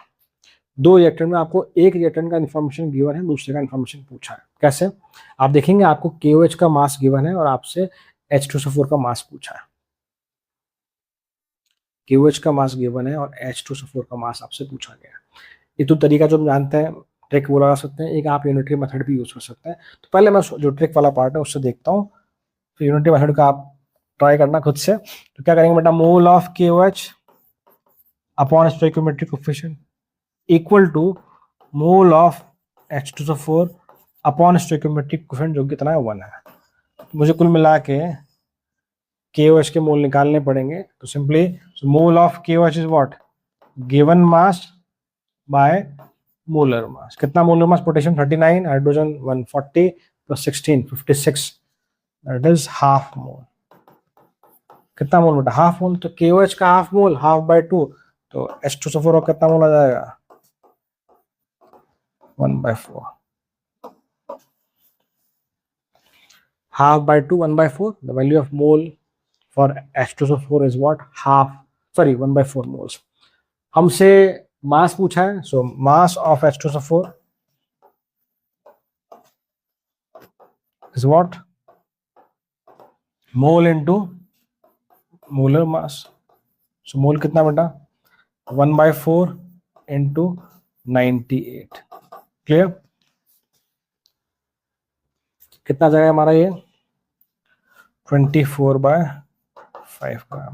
Speaker 1: 2 रिएक्टेंट में आपको एक रिएक्टेंट का इन्फॉर्मेशन गिवन है, दूसरे का इन्फॉर्मेशन पूछा है। कैसे? आप देखेंगे आपको KOH का मास गिवन है और आपसे H2SO4 का मास पूछा है। KOH का मास गिवन है और H2SO4 का मास आपसे पूछा गया है। ये तो तरीका जो हम जानते हैं, ट्रिक वो लगा सकते हैं, एक आप यूनिटरी मेथड भी यूज कर सकते हैं। तो पहले मैं जो ट्रिक वाला पार्ट है उससे देखता हूँ, फिर यूनिटरी मेथड का आप ट्राई करना खुद से। तो क्या करेंगे बेटा, mole of KOH upon stoichiometric coefficient equal to mole of H2SO4 upon stoichiometric coefficient, जो कितना है 1 है। तो मुझे कुल मिला के KOH के मोल निकालने पड़ेंगे। तो simply mole of KOH is what, given mass by molar mass. कितना molar mass? Potassium 39, hydrogen 140 plus 16 56, that is half mole. कितना मोल बेटा? Half mole. तो KOH का हाफ मोल, हाफ बाय 2, तो H2SO4 का कितना मोल आ जाएगा? 1/4। Half by 2, 1/4। The value of mole for H2SO4 is what, half, sorry 1/4 moles. हमसे मास पूछा है, so mass of H2SO4 is what, mole into molar mass. So mole कितना बेटा, 1/4 इंटू 98। क्लियर, कितना जाएगा हमारा ये, 24/5 ग्राम।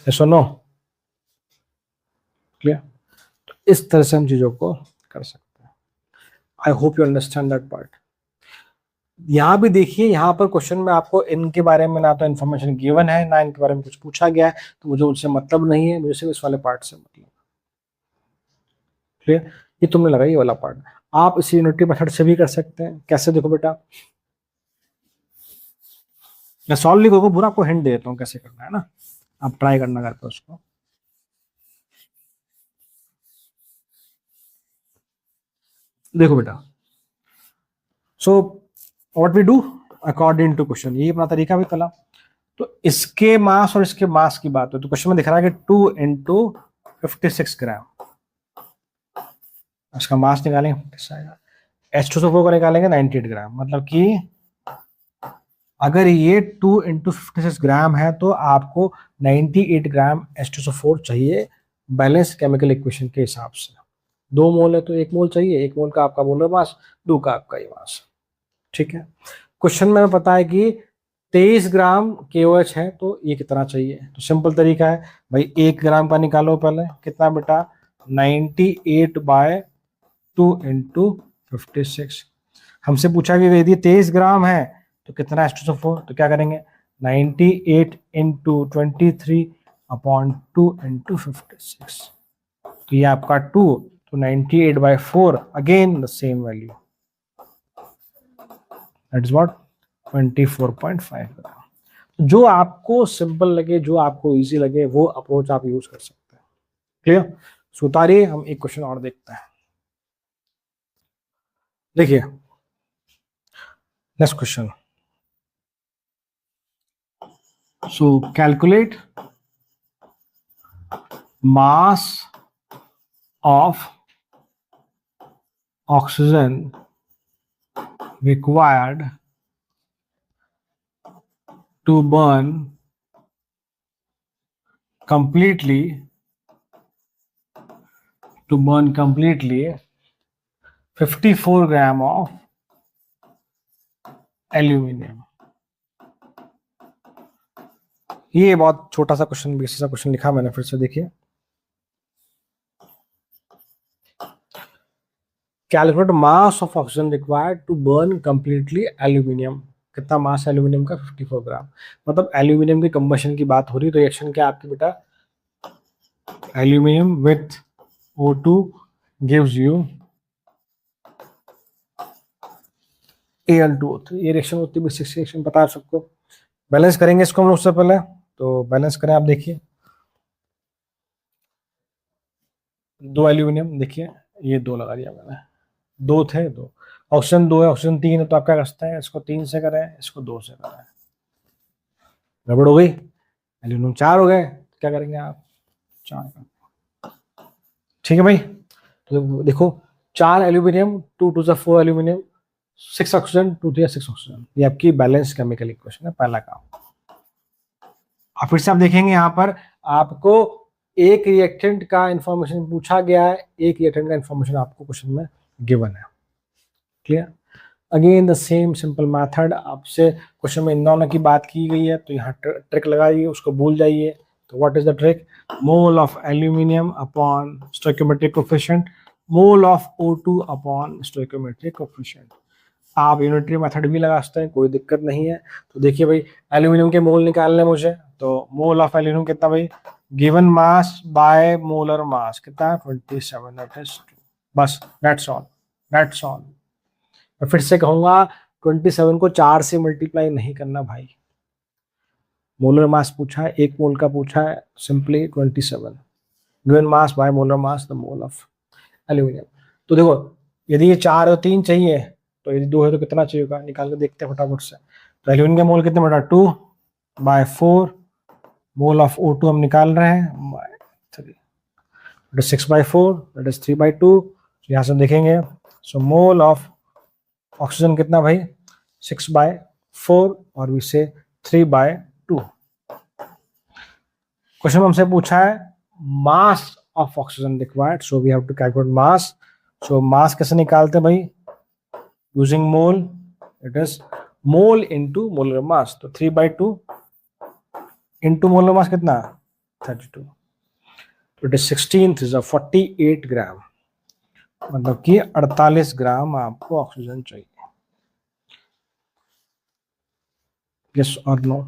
Speaker 1: ऐसा नो, क्लियर। तो इस तरह से हम चीजों को कर सकते हैं। I hope you understand that part. यहाँ भी देखिए, यहाँ पर क्वेश्चन में आपको इनके बारे में ना तो इन्फॉर्मेशन गिवन है, ना इनके बारे में कुछ पूछा गया है, तो मुझे उनसे मतलब नहीं है, मुझे सिर्फ इस वाले पार्ट से मतलब। क्लियर, ये तुमने लगा ये वाला पार्ट। आप इसी यूनिटरी मेथड से भी कर सकते हैं। कैसे, देखो बेटा, मैं सॉल्व नहीं करूँगा, पूरा आपको हिंट दे देता हूँ कैसे करना है ना, आप ट्राई करना करके उसको। देखो बेटा, so what we do according to question, ये अपना तरीका भी चला। तो इसके मास और इसके मास की बात हो तो क्वेश्चन में दिख रहा है कि 2 इंटू 56 ग्राम, इसका मास निकालेंगे, H2SO4 का निकालेंगे 98 ग्राम। मतलब कि अगर ये 2 इंटू 56 ग्राम है तो आपको 98 ग्राम H2SO4 चाहिए बैलेंस केमिकल इक्वेशन के हिसाब से। 2 मोल है तो 1 मोल चाहिए, 1 मोल का आपका मोलर मास, 2 का आपका ये मास। ठीक है, क्वेश्चन में पता है कि 23 ग्राम KOH है तो ये कितना चाहिए। तो सिंपल तरीका है भाई, 1 ग्राम का निकालो पहले, कितना बेटा, 98/2 इंटू 56। हमसे पूछा कि यदि 23 ग्राम है तो कितना H2SO4, तो क्या करेंगे, 98 इंटू 23/2 इंटू 56, तो ये आपका 2, तो 98/4, again the same value, that is what, 24.5 ग्राम। जो आपको सिंपल लगे, जो आपको इजी लगे, वो अप्रोच आप यूज कर सकते हैं। क्लियर, सो उतारिए, हम एक क्वेश्चन और देखते हैं। देखिए next question, so calculate mass of oxygen required to burn completely 54 gram of aluminium. ये बहुत छोटा सा क्वेश्चन, बेसिक सा क्वेश्चन लिखा मैंने, फिर से देखिए। Calculate mass of oxygen required to burn completely aluminium. कितना मास है एल्यूमिनियम का, 54 ग्राम। मतलब एल्यूमिनियम की कंबशन की बात हो रही है, तो रिएक्शन क्या आपकी बेटा, aluminium with O2 gives you Al2O3। ये रिएक्शन होती है, बेसिक रिएक्शन पता है सबको। बैलेंस करेंगे इसको हम उससे पहले, तो बैलेंस करें, आप देखिए 2 एल्यूमिनियम, देखिए ये 2 लगा दिया मैंने, 2 थे 2, ऑक्सीजन 2 है, ऑक्सीजन 3 है, तो आप क्या कर सकते हैं, इसको 3 से करें, इसको 2 से करें, गड़बड़ हो गई, एल्यूमिनियम 4 हो गए, क्या करेंगे आप, 4 का। ठीक है भाई, तो देखो 4 एल्यूमिनियम, 2 2 4 एल्यूमिनियम, 6 ऑक्सीजन, 2 3 6 ऑक्सीजन, ये आपकी बैलेंस केमिकल इक्वेशन है, पहला काम। अब फिर से आप देखेंगे यहाँ पर आपको एक रिएक्टेंट का इंफॉर्मेशन पूछा गया है, एक रिएक्टेंट का इंफॉर्मेशन आपको क्वेश्चन में गिवन है। Clear, again the same simple method, आपसे क्वेश्चन में इन दोनों की बात की गई है, तो यहाँ ट्रिक लगाइए, उसको भूल जाइए। तो what is the trick, mole of aluminium upon stoichiometric coefficient, mole of O2 upon stoichiometric coefficient. आप यूनिटरी मेथड भी लगा सकते हैं, कोई दिक्कत नहीं है। तो देखिए भाई, एल्यूमिनियम के मोल निकालने मुझे, तो मोल ऑफ एल्यूमिनियम कितना भाई, given mass by molar mass कितना है, 27, दैट इज 2। बस दैट्स ऑल, दैट्स ऑल। मैं फिर से कहूंगा, 27 को 4 से मल्टीप्लाई नहीं करना भाई। मोलर मास पूछा है, 1 मोल का पूछा है, simply 27 given mass by molar mass the mole of aluminium. तो देखो, यदि ये 4 और 3 चाहिए, तो यदि 2 है तो कितना चाहिए होगा, निकाल के देखते हैं फटाफट से। तो एल्यूमिनियम के मोल कितने बेटा, 2/4, मोल ऑफ O2 हम निकाल रहे हैं, 3, 6/4, दैट इज 3/2। यहाँ से देखेंगे, सो मोल ऑफ ऑक्सीजन कितना भाई, 6/4 और वी से 3/2। क्वेश्चन में हमसे पूछा है mass of oxygen required, so we have to calculate mass. So mass कैसे निकालते हैं भाई, using mole, it is mole into molar mass. तो 3/2 इनटू मोलर मास कितना, 32। तो इट इज 16 इज 48 ग्राम, मतलब कि 48 ग्राम आपको ऑक्सीजन चाहिए। यस और नो,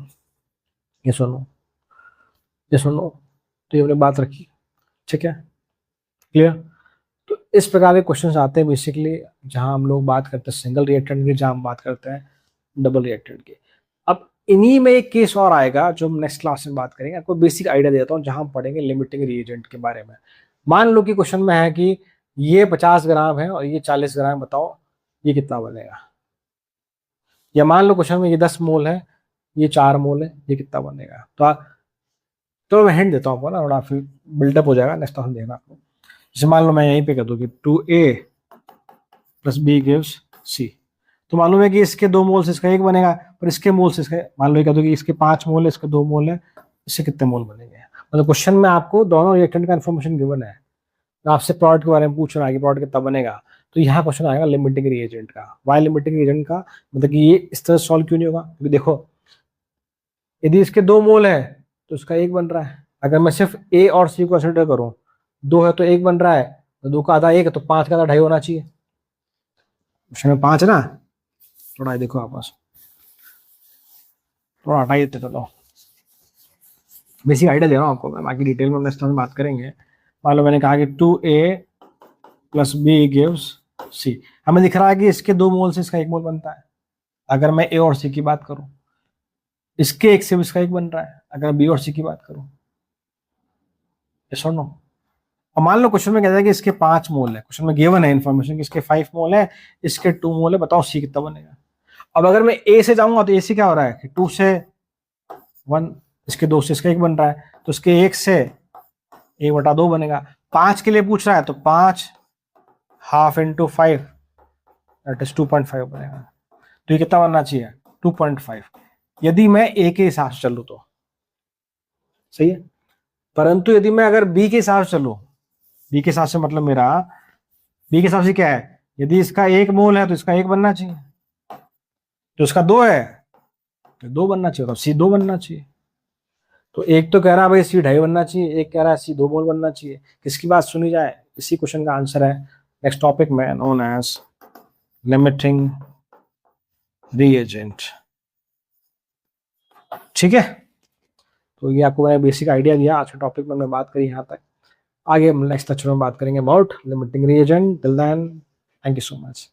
Speaker 1: यस और नो, यस और नो। तो ये हमने बात रखी, ठीक है, क्लियर। तो इस प्रकार के क्वेश्चंस आते हैं बेसिकली, जहां हम लोग बात करते हैं सिंगल रिएक्टेंट की, जहां हम बात करते हैं डबल रिएक्टेंट की। अब इन्हीं में एक केस और आएगा जो हम नेक्स्ट क्लास में बात करेंगे। आपको बेसिक आइडिया देता हूँ, जहां हम पढ़ेंगे लिमिटिंग रिएजेंट के बारे में। मान लो कि क्वेश्चन में है कि ये 50 ग्राम है और ये 40 ग्राम, बताओ ये कितना बनेगा। या मान लो क्वेश्चन में ये 10 मोल है, ये 4 मोल है, ये कितना बनेगा। तो मैं हिंट देता हूँ आपको ना, थोड़ा फिर बिल्डअप हो जाएगा, नेक्स्ट टाइम देखना आपको। जैसे मान लो मैं यहीं पे कह दूँ कि 2A plus B gives C, तो मालूम है कि इसके 2 मोल से इसका 1 बनेगा, पर इसके मोल से इसका, मान लो ये कह दो कि इसके 5 मोल है, इसके 2 मोल है, इससे कितने मोल बनेंगे। मतलब क्वेश्चन में आपको दोनों रिएक्टेंट का इन्फॉर्मेशन गिवन है, आपसे प्रोडक्ट के बारे में पूछ रहा है कि प्रोडक्ट कितना बनेगा, तो यहाँ क्वेश्चन आएगा लिमिटिंग रिएजेंट का। वाई लिमिटिंग रिएजेंट का, मतलब कि ये इस तरह सॉल्व क्यों नहीं होगा, क्योंकि देखो यदि इसके 2 मोल है तो इसका 1 बन रहा है। अगर मैं सिर्फ A और C को कंसिडर करूं, 2 है तो 1 बन रहा है, तो 2 का आधा 1 है, तो 5 का आधा 2.5 होना चाहिए। क्वेश्चन में 5 है ना, थोड़ा देखो आपस, थोड़ा हटा ही देते, चलो बेसिक आइडिया दे रहा हूँ आपको मैं, बाकी डिटेल में नेक्स्ट टाइम बात करेंगे। मान लो मैंने कहा कि 2A plus B gives C, हमें दिख रहा है कि इसके 2 मोल से इसका 1 मोल बनता है। अगर मैं A और C की बात करूं, इसके 1 से इसका 1 बन रहा है, अगर B और C की बात करूं। यस और नो। अब मान लो क्वेश्चन में कहता है कि इसके 5 मोल है, क्वेश्चन में गिवन है इन्फॉर्मेशन कि इसके 5 मोल है, इसके 2 मोल है, बताओ C कितना बनेगा। अब अगर मैं A से जाऊंगा तो A से क्या हो रहा है कि 2 से 1, इसके 2 से इसका 1 बन रहा है, तो इसके 1 से 1/2 बनेगा। 5 के लिए पूछ रहा है तो 5 हाफ इंटू 5 दैट इज 2.5 बनेगा। तो ये कितना बनना चाहिए, 2.5, यदि मैं A के हिसाब से चलूँ तो, सही है। परंतु यदि मैं अगर B के हिसाब से चलूँ, B के हिसाब से मतलब मेरा B के हिसाब से क्या है, यदि इसका 1 मोल है तो इसका 1 बनना चाहिए, तो इसका 2 है तो 2 बनना चाहिए, तो C 2 बनना चाहिए। तो एक तो कह रहा है भाई C 2.5 बनना चाहिए, एक कह रहा है C 2 मोल बनना चाहिए। किसकी बात सुनी जाए, इसी क्वेश्चन का आंसर है नेक्स्ट टॉपिक में, नोन एज लिमिटिंग रिएजेंट। ठीक है, तो ये आपको मैंने बेसिक आइडिया दिया, आज के टॉपिक में मैं बात करी यहाँ तक। आगे हम नेक्स्ट लेक्चर में बात करेंगे about limiting reagent. Till then, thank you so much.